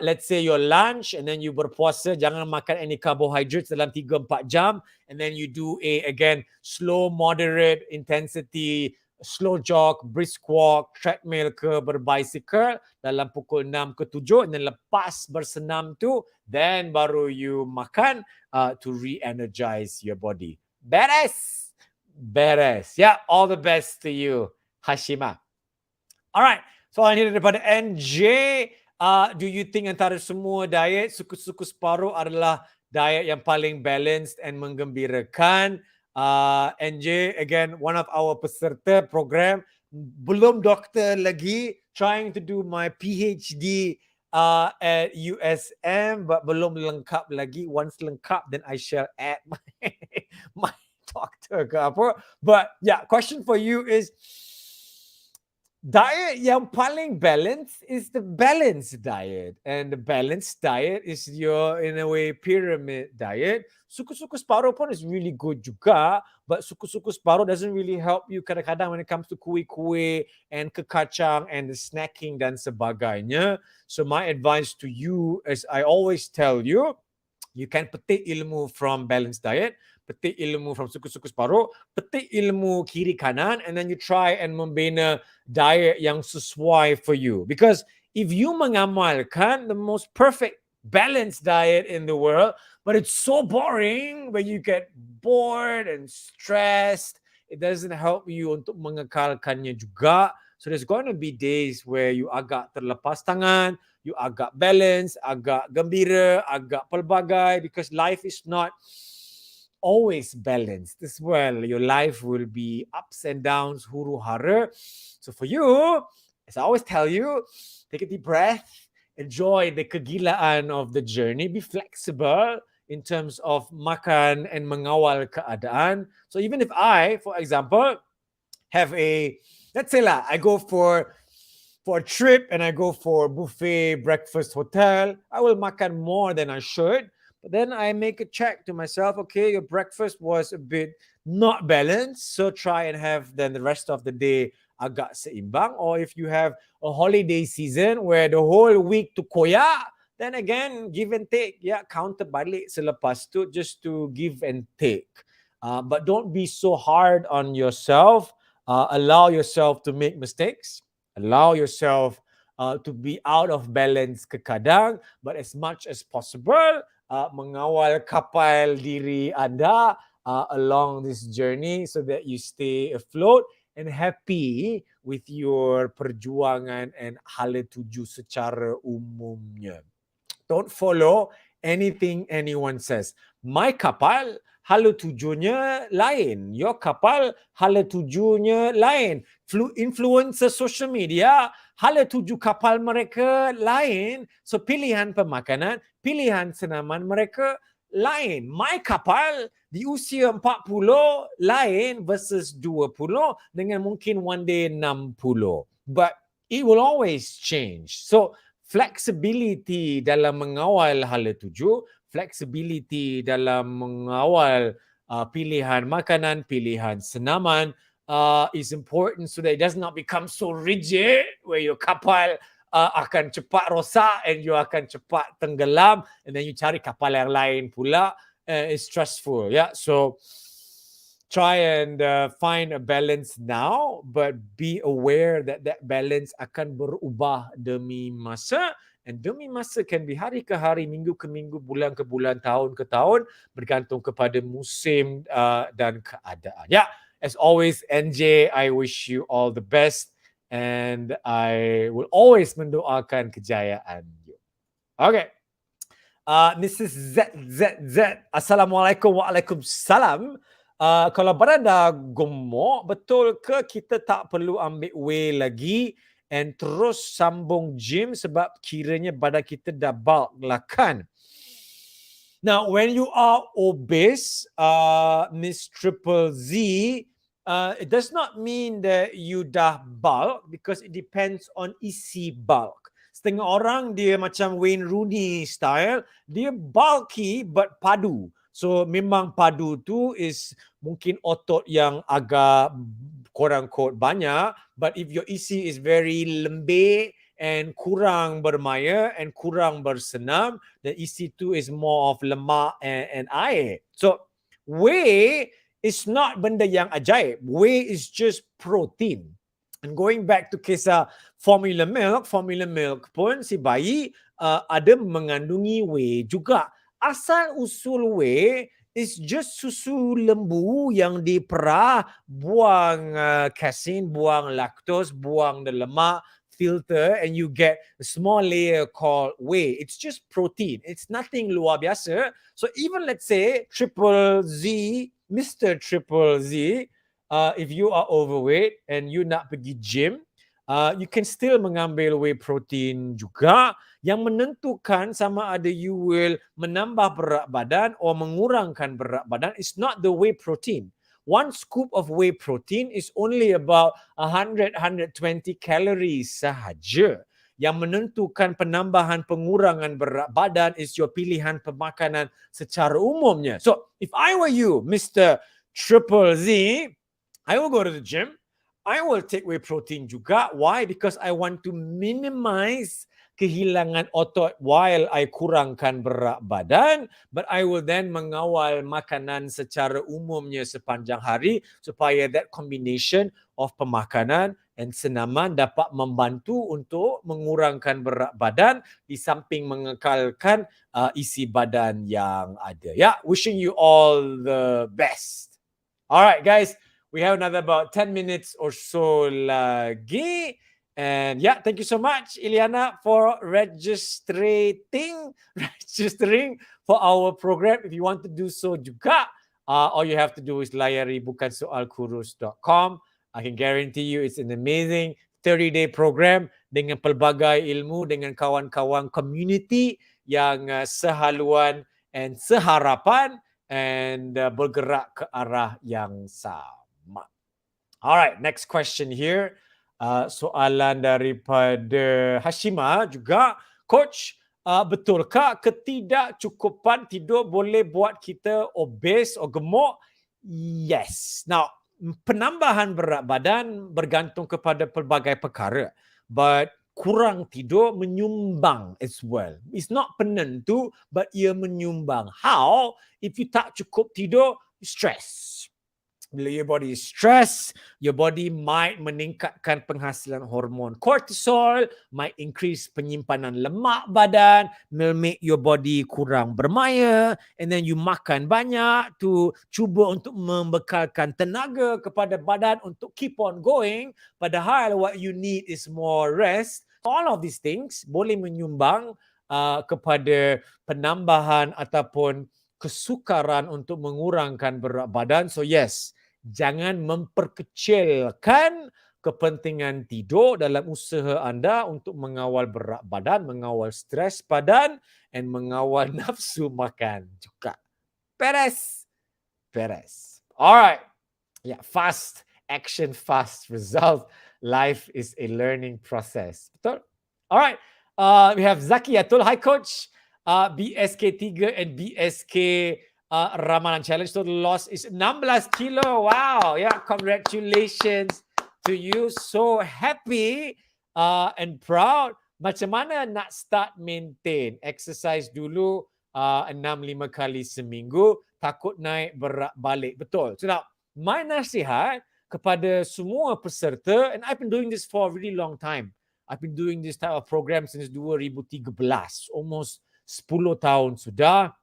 Speaker 1: let's say your lunch and then you berpuasa, jangan makan any carbohydrates dalam 3-4 jam, and then you do again, slow, moderate intensity, slow jog, brisk walk, treadmill ke berbicycle dalam pukul 6 ke 7, and then lepas bersenam tu, then baru you makan to re-energize your body. Beres. Yeah, all the best to you, Hashima. Alright, soalan ini daripada NJ. Do you think antara semua diet, suku-suku separuh adalah diet yang paling balanced and menggembirakan? NJ, again, one of our peserta program, belum doktor lagi, trying to do my PhD at USM, but belum lengkap lagi. Once lengkap, then I shall add my doktor ke apa. But yeah, question for you is, diet yang paling balance is the balanced diet. And the balanced diet is your, in a way, pyramid diet. Suku-suku separuh pun is really good juga, but suku-suku separuh doesn't really help you kadang-kadang when it comes to kuih-kuih and kekacang and the snacking dan sebagainya. So my advice to you, as I always tell you, you can petik ilmu from balanced diet, petik ilmu from suku-suku separuh, petik ilmu kiri kanan, and then you try and membina diet yang sesuai for you. Because if you mengamalkan the most perfect balanced diet in the world, but it's so boring when you get bored and stressed, it doesn't help you untuk mengekalkannya juga. So there's going to be days where you agak terlepas tangan, you agak balance, agak gembira, agak pelbagai, because life is not always balanced as well. Your life will be ups and downs, huru hara. So for you, as I always tell you, take a deep breath, enjoy the kegilaan of the journey, be flexible in terms of makan and mengawal keadaan. So even if I, for example, have a, let's say lah, I go for a trip and I go for buffet breakfast hotel, I will makan more than I should. But then I make a check to myself, okay, your breakfast was a bit not balanced, so try and have then the rest of the day agak seimbang. Or if you have a holiday season where the whole week to koyak, then again, give and take. Yeah, counter balik selepas tu, just to give and take. But don't be so hard on yourself. Allow yourself to make mistakes. Allow yourself to be out of balance kadang, but as much as possible, mengawal kapal diri anda along this journey so that you stay afloat and happy with your perjuangan and hala tuju secara umumnya. Don't follow anything anyone says. My kapal, hala tujunya lain. Your kapal, hala tujunya lain. Influencer social media, hala tuju kapal mereka lain. So pilihan pemakanan, pilihan senaman mereka lain. My kapal di usia 40 lain versus 20 dengan mungkin one day 60. But it will always change. So flexibility dalam mengawal hala tuju, flexibility dalam mengawal pilihan makanan, pilihan senaman is important so that it does not become so rigid where your kapal akan cepat rosak and you akan cepat tenggelam and then you cari kapal yang lain pula. It's stressful. Yeah, so try and find a balance now, but be aware that that balance akan berubah demi masa. And demi masa can be hari ke hari, minggu ke minggu, bulan ke bulan, tahun ke tahun, bergantung kepada musim dan keadaan. Yeah, as always, NJ, I wish you all the best and I will always mendoakan kejayaan you. Okay. Mrs. ZZZ, Assalamualaikum, Waalaikumsalam. Kalau badan dah gemuk, betul ke kita tak perlu ambil whey lagi and terus sambung gym sebab kiranya badan kita dah bulk lah kan? Now, when you are obese, Miss Triple Z, it does not mean that you dah bulk because it depends on isi bulk. Setengah orang dia macam Wayne Rooney style, dia bulky but padu. So memang padu tu is mungkin otot yang agak quote-unquote banyak, but if your isi is very lembek and kurang bermaya and kurang bersenam, the isi tu is more of lemak and air. So whey is not benda yang ajaib. Whey is just protein. And going back to kisah formula milk pun si bayi ada mengandungi whey juga. Asal usul whey is just susu lembu yang diperah, buang casein, buang lactose, buang the lemak, filter, and you get a small layer called whey. It's just protein. It's nothing luar biasa. So even let's say Triple Z, Mr. Triple Z, if you are overweight and you nak pergi gym, you can still mengambil whey protein juga. Yang menentukan sama ada you will menambah berat badan atau mengurangkan berat badan is not the whey protein. one scoop of whey protein is only about 100-120 calories sahaja. Yang menentukan penambahan pengurangan berat badan is your pilihan pemakanan secara umumnya. So, if I were you, Mr. Triple Z, I will go to the gym. I will take whey protein juga. Why? Because I want to minimize kehilangan otot while I kurangkan berat badan. But I will then mengawal makanan secara umumnya sepanjang hari supaya that combination of pemakanan and senaman dapat membantu untuk mengurangkan berat badan di samping mengekalkan isi badan yang ada. Yeah, wishing you all the best. All right, guys. We have another about 10 minutes or so lagi. And yeah, thank you so much, Ileana, for registering for our program. If you want to do so juga, all you have to do is layari bukansoalkurus.com. I can guarantee you it's an amazing 30-day program dengan pelbagai ilmu, dengan kawan-kawan community yang sehaluan and seharapan and bergerak ke arah yang sama. All right, next question here. Soalan daripada Hashima juga. Coach, betulkah ketidakcukupan tidur boleh buat kita obes atau gemuk? Yes. Now, penambahan berat badan bergantung kepada pelbagai perkara. But kurang tidur menyumbang as well. It's not penentu, but ia menyumbang. How? If you tak cukup tidur, stress. Bila your body is stressed, your body might meningkatkan penghasilan hormon cortisol, might increase penyimpanan lemak badan, will make your body kurang bermaya, and then you makan banyak to cuba untuk membekalkan tenaga kepada badan untuk keep on going, padahal what you need is more rest. All of these things boleh menyumbang kepada penambahan ataupun kesukaran untuk mengurangkan berat badan. So yes, jangan memperkecilkan kepentingan tidur dalam usaha anda untuk mengawal berat badan, mengawal stres badan, and mengawal nafsu makan juga. Beres. Alright. Yeah, fast action, fast result. Life is a learning process. Betul? Alright. We have Zakiatul. Hi, Coach. BSK 3 and BSK Ramalan Challenge. Total loss is 16 kilo. Wow. Yeah, congratulations to you. So happy and proud. Macam mana nak start maintain? Exercise dulu 6-5 kali seminggu. Takut naik berat balik. Betul. So now, my nasihat kepada semua peserta, and I've been doing this for a really long time. I've been doing this type of program since 2013. Almost 10 tahun sudah.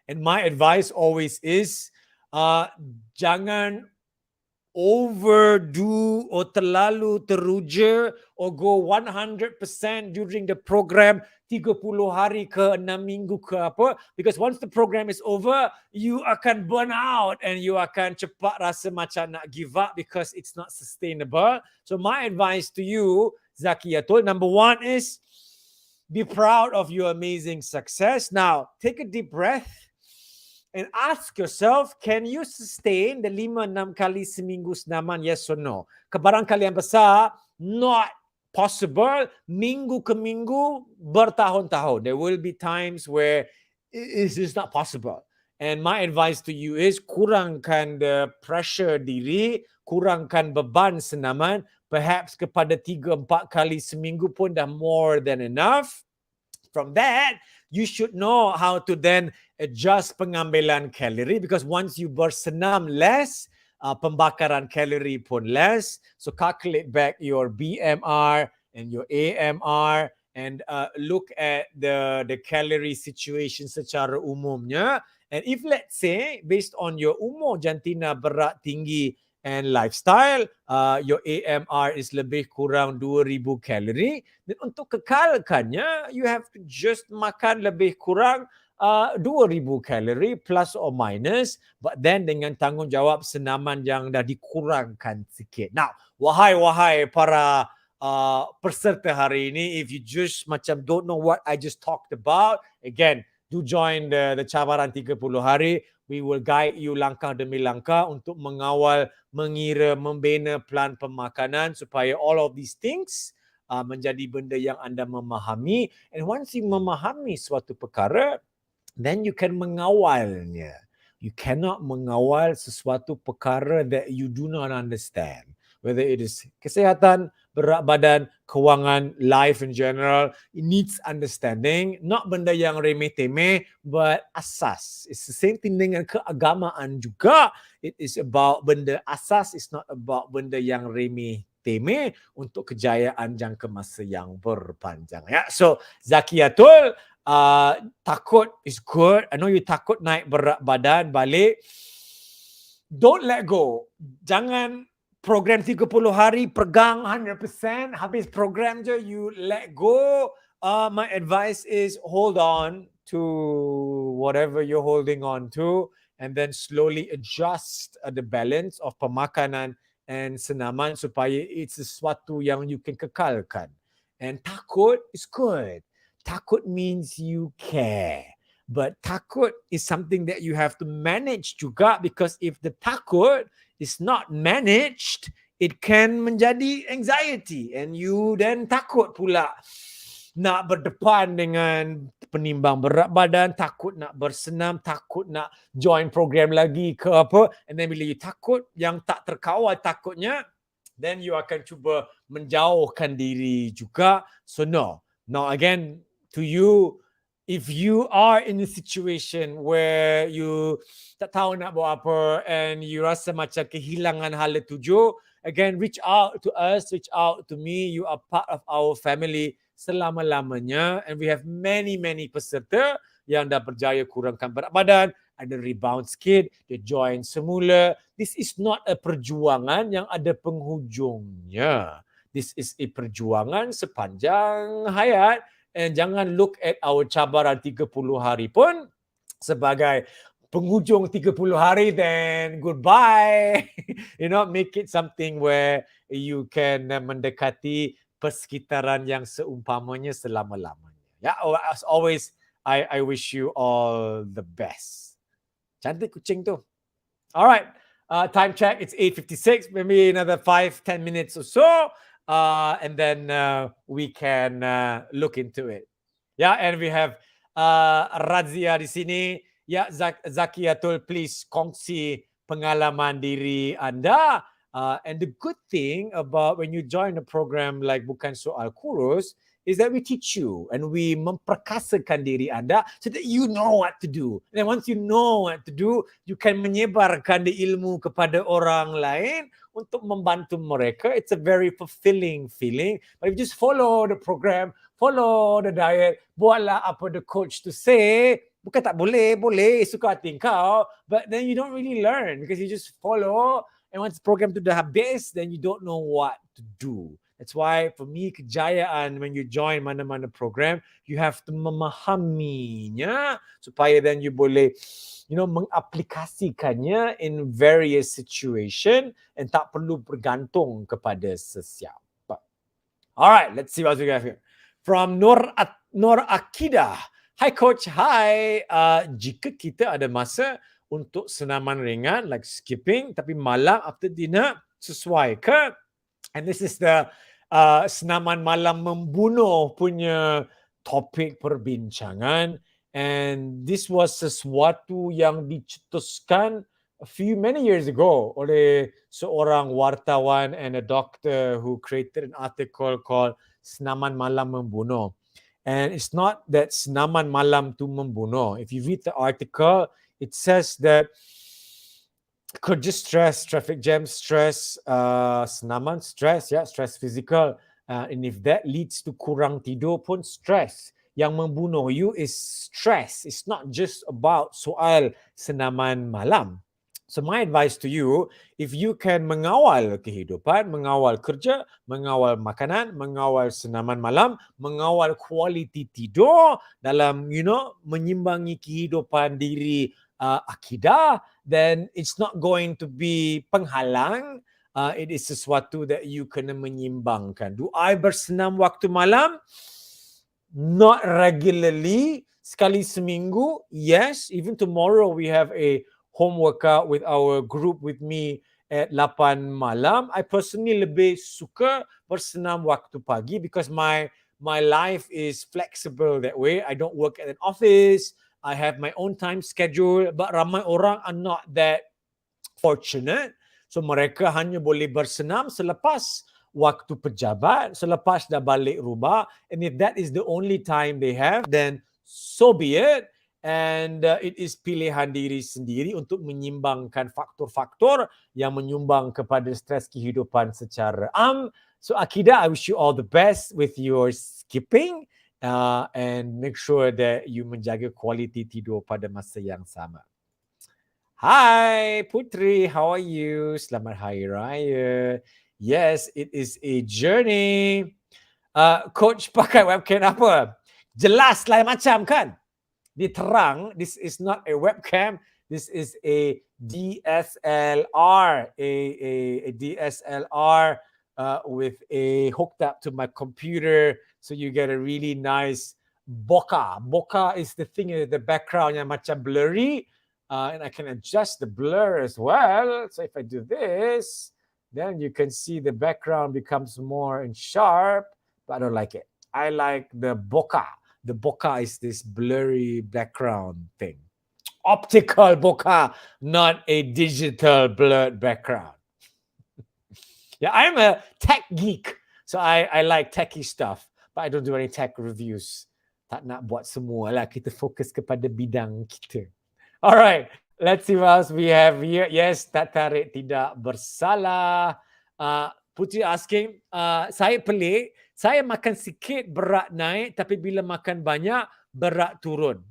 Speaker 1: And my advice always is, jangan overdo or terlalu teruja or go 100% during the program 30 hari ke 6 minggu ke apa, because once the program is over, you akan burn out and you akan cepat rasa macam nak give up because it's not sustainable. So my advice to you, Zakiatul, number 1 is be proud of your amazing success. Now, take a deep breath and ask yourself, can you sustain the 5-6 kali seminggu senaman, yes or no? Kebarangkalian besar, not possible. Minggu ke minggu, bertahun-tahun. There will be times where it is not possible. And my advice to you is, kurangkan the pressure diri, kurangkan beban senaman. Perhaps kepada 3-4 kali seminggu pun dah more than enough. From that, you should know how to then adjust pengambilan kalori, because once you bersenam less, pembakaran kalori pun less. So calculate back your BMR and your AMR and look at the calorie situation secara umumnya. And if let's say, based on your umur jantina, berat tinggi, and lifestyle, your AMR is lebih kurang 2,000 kalori. Dan untuk kekalkannya, you have to just makan lebih kurang 2,000 kalori plus or minus, but then dengan tanggungjawab senaman yang dah dikurangkan sikit. Now, wahai para peserta hari ini, if you just macam don't know what I just talked about, again, do join the cabaran 30 hari. We will guide you langkah demi langkah untuk mengawal, mengira, membina plan pemakanan supaya all of these things menjadi benda yang anda memahami. And once you memahami suatu perkara, then you can mengawalnya. You cannot mengawal sesuatu perkara that you do not understand. Whether it is kesihatan, berat badan, kewangan, life in general, it needs understanding. Not benda yang remeh-temeh, but asas. It's the same thing dengan keagamaan juga. It is about benda asas. It's not about benda yang remeh-temeh untuk kejayaan jangka masa yang berpanjang. Ya, so Zakiatul, takut is good. I know you takut naik berat badan balik. Don't let go. Jangan program 30 hari pegang 100%. Habis program je you let go. My advice is hold on to whatever you're holding on to and then slowly adjust the balance of pemakanan and senaman supaya it's sesuatu yang you can kekalkan. And takut is good. Takut means you care. But takut is something that you have to manage juga, because if the takut is not managed, it can menjadi anxiety and you then takut pula nak berdepan dengan penimbang berat badan, takut nak bersenam, takut nak join program lagi ke apa, and then bila you takut yang tak terkawal takutnya, then you akan cuba menjauhkan diri juga. So no. Now again, to you, if you are in a situation where you tak tahu nak buat apa and you rasa macam kehilangan hala tuju, again, reach out to us, reach out to me. You are part of our family selama-lamanya, and we have many peserta yang dah berjaya kurangkan berat badan, ada rebound sikit, dia join semula. This is not a perjuangan yang ada penghujungnya. This is a perjuangan sepanjang hayat. And jangan look at our cabaran 30 hari pun sebagai penghujung 30 hari, then goodbye. You know, make it something where you can mendekati persekitaran yang seumpamanya selama-lamanya. Yeah, as always, I wish you all the best. Cantik kucing tu. All right, time check, it's 8:56, maybe another 5-10 minutes or so. And then we can look into it. Yeah, and we have Razia di sini. Ya, Zakiatul, please kongsi pengalaman diri anda. And the good thing about when you join a program like Bukan Soal Kurus is that we teach you and we memperkasakan diri anda so that you know what to do. And then once you know what to do, you can menyebarkan the ilmu kepada orang lain untuk membantu mereka. It's a very fulfilling feeling. But if you just follow the program, follow the diet, buatlah apa the coach to say, bukan tak boleh, boleh, suka hati kau, but then you don't really learn because you just follow, and once the program tu dah habis, then you don't know what to do. That's why for me, kejayaan when you join mana-mana program, you have to memahaminya supaya then you boleh, you know, mengaplikasikannya in various situation and tak perlu bergantung kepada sesiapa. Alright, let's see what we got here. From Nur Akidah. Hi coach, hi. Jika kita ada masa untuk senaman ringan like skipping, tapi malam after dinner, sesuai ke? And this is the senaman malam membunuh punya topik perbincangan. And this was sesuatu yang dicetuskan many years ago oleh seorang wartawan and a doctor who created an article called Senaman Malam Membunuh. And it's not that senaman malam tu membunuh. If you read the article, it says that kerja stress, traffic jam stress, senaman stress, yeah, stress physical. And if that leads to kurang tidur pun stress. Yang membunuh you is stress. It's not just about soal senaman malam. So my advice to you, if you can mengawal kehidupan, mengawal kerja, mengawal makanan, mengawal senaman malam, mengawal kualiti tidur dalam, you know, menyimbangi kehidupan diri akidah, then it's not going to be penghalang. It is sesuatu that you kena menyimbangkan. Do I bersenam waktu malam? Not regularly. Sekali seminggu, yes. Even tomorrow we have a home workout with our group with me at 8 malam. I personally lebih suka bersenam waktu pagi because my life is flexible that way. I don't work at an office. I have my own time schedule. But ramai orang are not that fortunate. So mereka hanya boleh bersenam selepas waktu pejabat, selepas dah balik rumah. And if that is the only time they have, then so be it. And it is pilihan diri sendiri untuk menyimbangkan faktor-faktor yang menyumbang kepada stres kehidupan secara am. So Akida, I wish you all the best with your skipping and make sure that you menjaga kualiti tidur pada masa yang sama. Hi Putri, how are you? Selamat Hari Raya. Yes, it is a journey. Coach pakai webcam apa? Jelas lain macam kan? Diterang, this is not a webcam, this is a DSLR, a DSLR with a hooked up to my computer, so you get a really nice bokeh. Bokeh is the thing in the background yang macam blurry, and I can adjust the blur as well. So if I do this, then you can see the background becomes more and sharp, but I don't like it. I like the bokeh. The bokeh is this blurry background thing. Optical bokeh, not a digital blurred background. Yeah, I'm a tech geek. So I like techie stuff, but I don't do any tech reviews. Tak nak buat semua lah. Kita fokus kepada bidang kita. All right, let's see what else we have here. Yes, tak tarik tidak bersalah. Putri asking, saya pelik, saya makan sikit berat naik, tapi bila makan banyak, berat turun.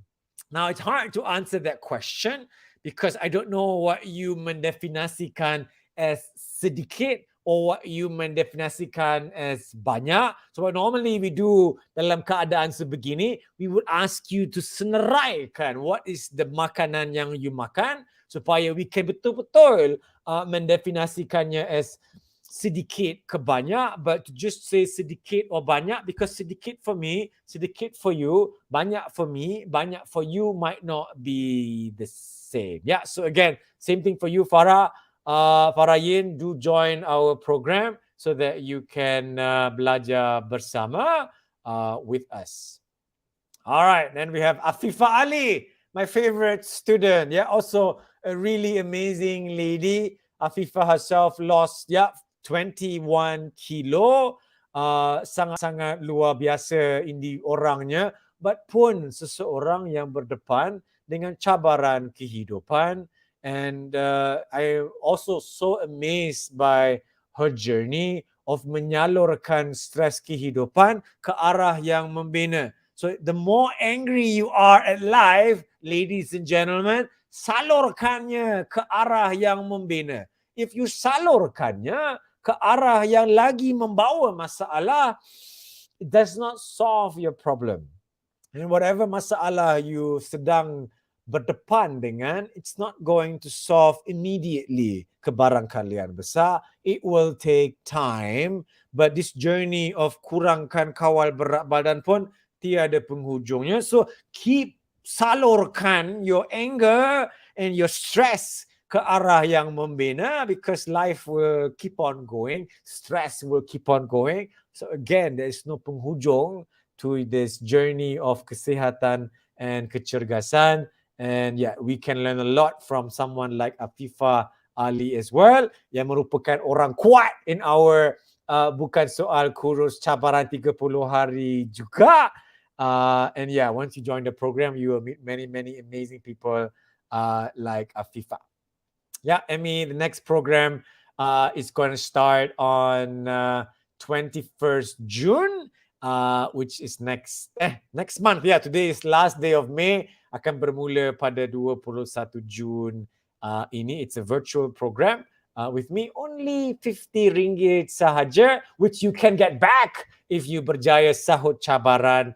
Speaker 1: Now, it's hard to answer that question because I don't know what you mendefinisikan as sedikit or what you mendefinisikan as banyak. So what normally we do dalam keadaan sebegini, we would ask you to seneraikan what is the makanan yang you makan supaya we can betul-betul mendefinisikannya as sedikit ke banyak, but to just say sedikit or banyak, because sedikit for me, sedikit for you, banyak for me, banyak for you might not be the same. Yeah, so again, same thing for you, Farah. Farah Yin, do join our program so that you can belajar bersama with us. All right, then we have Afifa Ali, my favorite student. Yeah, also a really amazing lady. Afifa herself lost, 21 kilo. Sangat-sangat luar biasa ini orangnya. But pun seseorang yang berdepan dengan cabaran kehidupan. And I also so amazed by her journey of menyalurkan stres kehidupan ke arah yang membina. So the more angry you are at life, ladies and gentlemen, salurkannya ke arah yang membina. If you salurkannya ke arah yang lagi membawa masalah, it does not solve your problem. And whatever masalah you sedang berdepan dengan, it's not going to solve immediately kebarangkalian besar. It will take time. But this journey of kurangkan kawal berat badan pun tiada penghujungnya. So keep salurkan your anger and your stress ke arah yang membina, because life will keep on going, stress will keep on going. So again, there is no penghujung to this journey of kesihatan and kecergasan. And yeah, we can learn a lot from someone like Afifa Ali as well, yang merupakan orang kuat in our bukan soal kurus cabaran 30 hari juga. And yeah, once you join the program, you will meet many, many amazing people like Afifa. Yeah, Emmy, the next program is going to start on 21st June, which is next month. Yeah, today is last day of May. Akan bermula pada 21 Jun ini. It's a virtual program with me. Only 50 ringgit sahaja, which you can get back if you berjaya sahut cabaran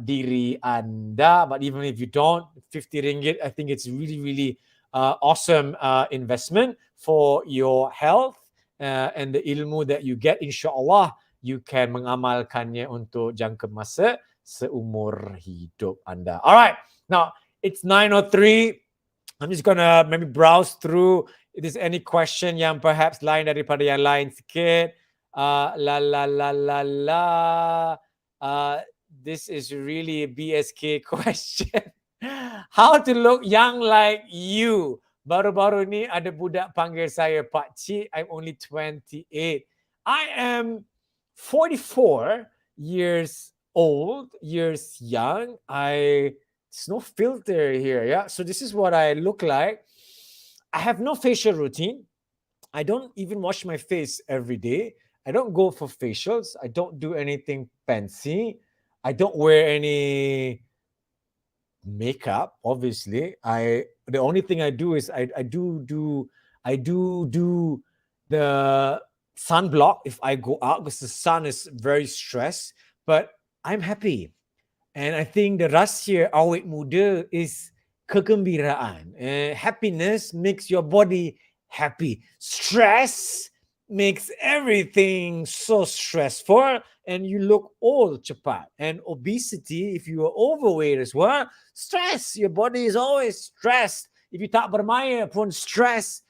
Speaker 1: diri anda. But even if you don't, 50 ringgit, I think it's really, really awesome investment for your health and the ilmu that you get. InsyaAllah, you can mengamalkannya untuk jangka masa seumur hidup anda. Alright, now it's 9:03. I'm just gonna maybe browse through if there's any question yang perhaps lain daripada yang lain sikit. La la la la la. Uh, this is really a BSK question. How to look young like you? Baru-baru ni ada budak panggil saya Pak Cik. I'm only 28. I am 44 years old, years young. There's no filter here. Yeah. So this is what I look like. I have no facial routine. I don't even wash my face every day. I don't go for facials. I don't do anything fancy. I don't wear any makeup. Obviously, the only thing I do is I do the sunblock if I go out because the sun is very stressed. But I'm happy. And I think the rahsia awet muda is kegembiraan. Happiness makes your body happy. Stress makes everything so stressful and you look old cepat. And obesity, if you are overweight as well, stress. Your body is always stressed. If you tak bermaya pun stress.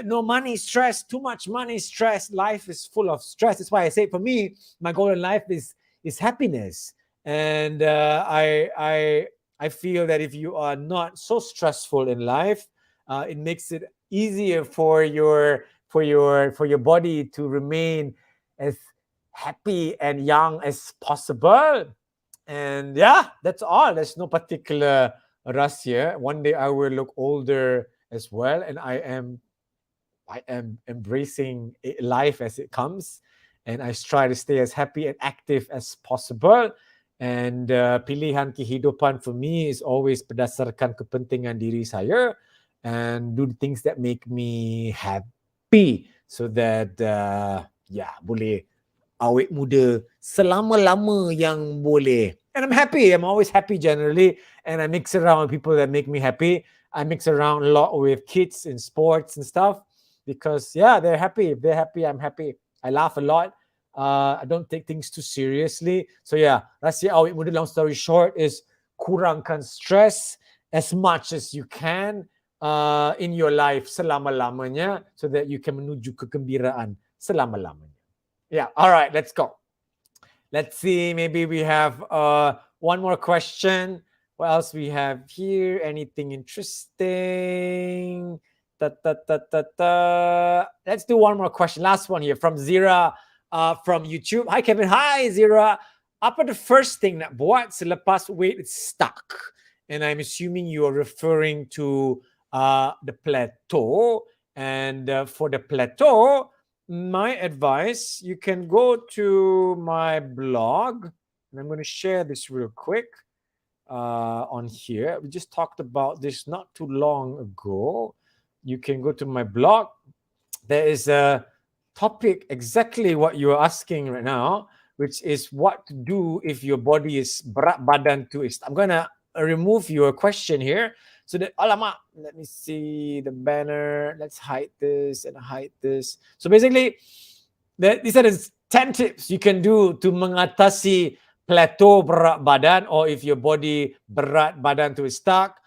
Speaker 1: No money, stress. Too much money, stress. Life is full of stress. That's why I say for me, my goal in life is happiness. And I feel that if you are not so stressful in life, it makes it easier for your body to remain as happy and young as possible. And yeah, that's all. There's no particular rahsia. One day I will look older as well, and I am embracing life as it comes, and I try to stay as happy and active as possible. And pilihan kehidupan for me is always berdasarkan kepentingan diri saya and do the things that make me happy so that boleh awet muda selama-lama yang boleh. And I'm happy. I'm always happy generally. And I mix around with people that make me happy. I mix around a lot with kids in sports and stuff because, they're happy. If they're happy, I'm happy. I laugh a lot. I don't take things too seriously. So rahsia awet muda, long story short, is kurangkan stress as much as you can in your life selama-lamanya so that you can menuju kegembiraan selama-lamanya. Yeah, all right, let's go. Let's see, maybe we have one more question. What else we have here? Anything interesting? Let's do one more question. Last one here from Zira from YouTube. Hi Kevin. Hi Zira. Apa the first thing nak buat selepas weight is stuck? And I'm assuming you are referring to the plateau. And for the plateau, my advice, you can go to my blog. And I'm going to share this real quick on here. We just talked about this not too long ago. You can go to my blog. There is a topic exactly what you're asking right now, which is what to do if your body is berat badan too. I'm going to remove your question here. So that, alamak, let me see the banner. Let's hide this and hide this. So basically, these are the 10 tips you can do to mengatasi plateau berat badan, or if your body berat badan tu is stuck,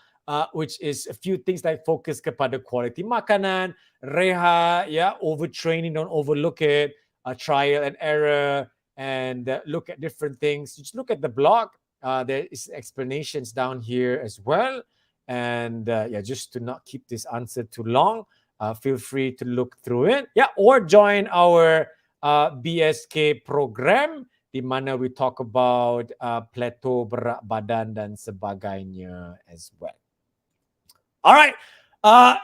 Speaker 1: which is a few things like focus kepada quality makanan, rehat, overtraining, don't overlook it, trial and error, and look at different things. Just look at the blog. There is explanations down here as well. And just to not keep this answer too long, feel free to look through it. Or join our BSK program, di mana we talk about plateau berat badan dan sebagainya as well. All right,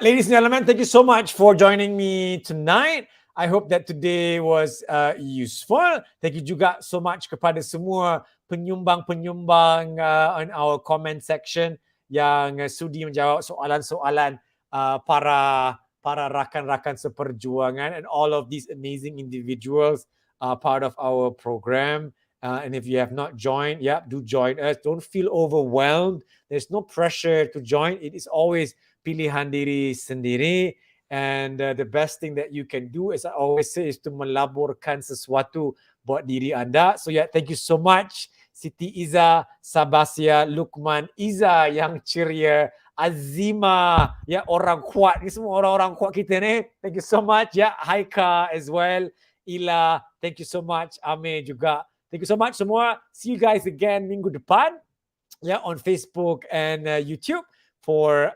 Speaker 1: ladies and gentlemen, thank you so much for joining me tonight. I hope that today was useful. Thank you juga so much kepada semua penyumbang-penyumbang on our comment section yang sudi menjawab soalan-soalan para rakan-rakan seperjuangan, and all of these amazing individuals are part of our program. And if you have not joined, do join us. Don't feel overwhelmed. There's no pressure to join. It is always pilihan diri sendiri. And the best thing that you can do, as I always say, is to melaburkan sesuatu buat diri anda. So thank you so much. Siti Iza, Sabasia, Lukman, Iza yang ceria, Azima, ya orang kuat ni semua orang-orang kuat kita ni. Thank you so much. Ya, Haika as well. Ila, thank you so much. Ame juga. Thank you so much semua. See you guys again minggu depan. Ya, on Facebook and YouTube for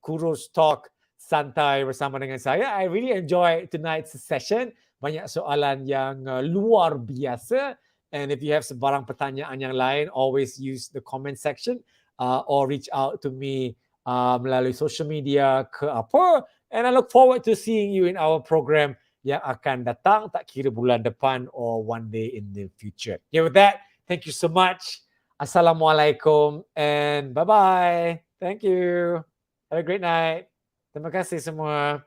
Speaker 1: Kurus Talk Santai bersama dengan saya. I really enjoy tonight's session. Banyak soalan yang luar biasa. And if you have sebarang pertanyaan yang lain, always use the comment section or reach out to me melalui social media ke apa. And I look forward to seeing you in our program yang akan datang, tak kira bulan depan or one day in the future. Yeah, with that, thank you so much. Assalamualaikum and bye-bye. Thank you. Have a great night. Terima kasih semua.